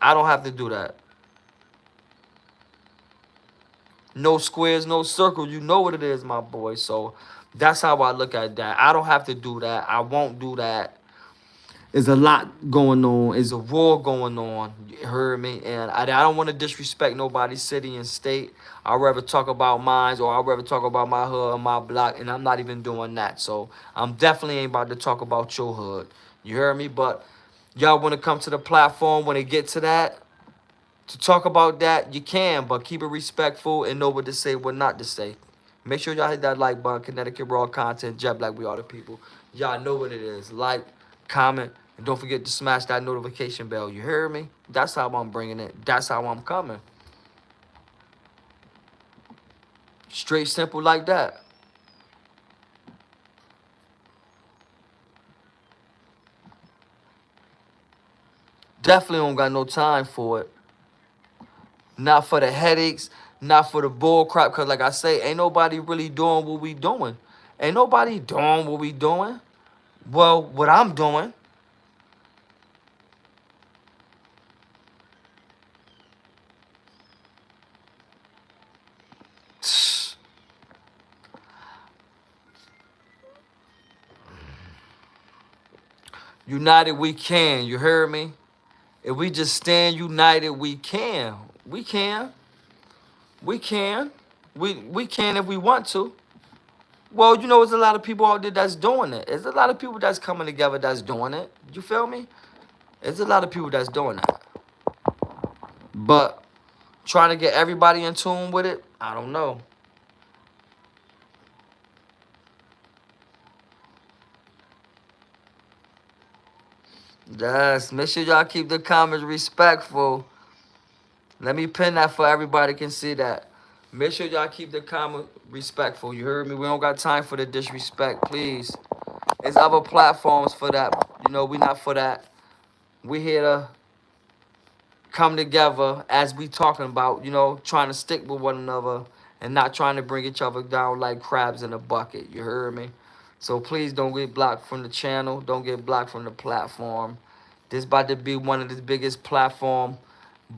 I don't have to do that. No squares, no circles. You know what it is, my boy. So that's how I look at that. I don't have to do that. I won't do that. There's a lot going on. There's a war going on. You heard me? And I don't want to disrespect nobody's city and state. I'd rather talk about mine, or I'd rather talk about my hood or my block, and I'm not even doing that. So I'm definitely ain't about to talk about your hood. You heard me? But y'all want to come to the platform when it get to that, to talk about that, you can, but keep it respectful and know what to say, what not to say. Make sure y'all hit that like button. Connecticut Raw Content, Jet Black, we are the people. Y'all know what it is. Like, comment, and don't forget to smash that notification bell. You hear me? That's how I'm bringing it. That's how I'm coming. Straight, simple like that. Definitely don't got no time for it. Not for the headaches, not for the bull crap. Because like I say, ain't nobody really doing what we doing. Ain't nobody doing what we doing. Well, what I'm doing. United we can, you heard me? If we just stand united, we can. We can. We can. We can if we want to. Well, you know, there's a lot of people out there that's doing it. There's a lot of people that's coming together that's doing it. You feel me? There's a lot of people that's doing that. But trying to get everybody in tune with it, I don't know. Yes, make sure y'all keep the comments respectful. Let me pin that for everybody can see that. Make sure y'all keep the comment respectful. You heard me? We don't got time for the disrespect, please. There's other platforms for that. You know, we not for that. We here to come together as we talking about, you know, trying to stick with one another and not trying to bring each other down like crabs in a bucket. You heard me? So please don't get blocked from the channel. Don't get blocked from the platform. This about to be one of the biggest platform,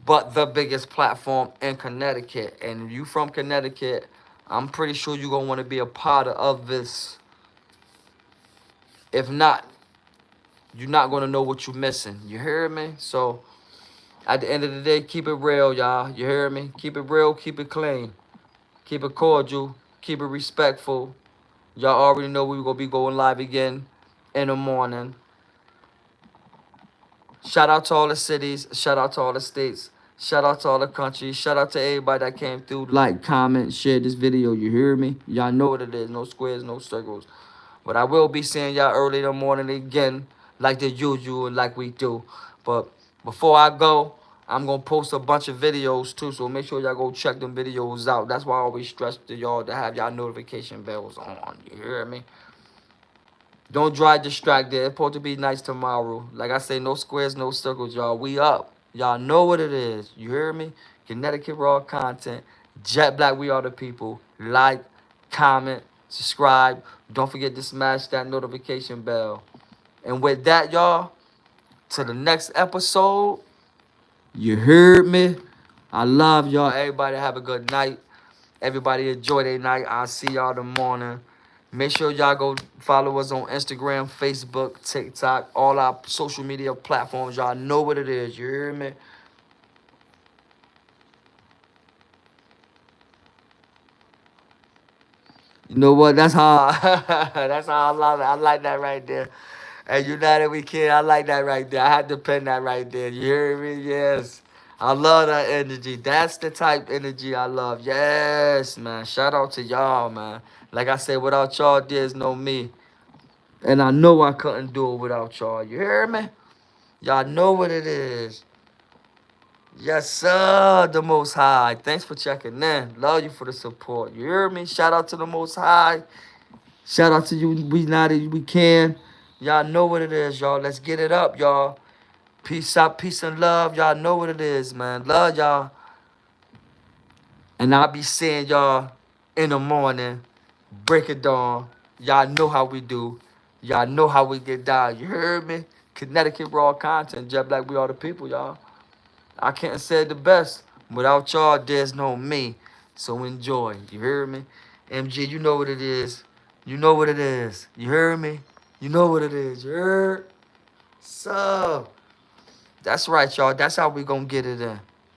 but the biggest platform in Connecticut. And if you from Connecticut, I'm pretty sure you're going to want to be a part of this. If not, you're not going to know what you're missing. You hear me? So at the end of the day, keep it real, y'all. You hear me? Keep it real, keep it clean. Keep it cordial, keep it respectful. Y'all already know we're going to be going live again in the morning. Shout out to all the cities. Shout out to all the states. Shout out to all the countries. Shout out to everybody that came through. Like, comment, share this video. You hear me? Y'all know what it is. No squares, no circles. But I will be seeing y'all early in the morning again, like the usual and like we do. But before I go, I'm going to post a bunch of videos too, so make sure y'all go check them videos out. That's why I always stress to y'all to have y'all notification bells on. You hear me? Don't drive distracted. It's supposed to be nice tomorrow. Like I say, no squares, no circles, y'all. We up. Y'all know what it is. You hear me? Connecticut Raw content. Jet Black, we are the people. Like, comment, subscribe. Don't forget to smash that notification bell. And with that, y'all, to the next episode. You heard me? I love y'all. Everybody have a good night. Everybody enjoy their night. I'll see y'all in the morning. Make sure y'all go follow us on Instagram, Facebook, TikTok, all our social media platforms. Y'all know what it is. You hear me? You know what? That's how that's how I love it. I like that right there. And United We Can, I like that right there. I had to pen that right there. You hear me? Yes. I love that energy. That's the type energy I love. Yes, man. Shout out to y'all, man. Like I said, without y'all, there's no me. And I know I couldn't do it without y'all. You hear me? Y'all know what it is. Yes, sir. The Most High. Thanks for checking in. Love you for the support. You hear me? Shout out to the Most High. Shout out to you. We United We Can. Y'all know what it is, y'all. Let's get it up, y'all. Peace out, peace and love. Y'all know what it is, man. Love y'all. And I'll be seeing y'all in the morning. Break it down. Y'all know how we do. Y'all know how we get down. You heard me? Connecticut Raw content. Just like we are the people, y'all. I can't say it the best. Without y'all, there's no me. So enjoy. You heard me? MG, you know what it is. You know what it is. You heard me? You know what it is. You heard? So, that's right, y'all. That's how we gonna get it in.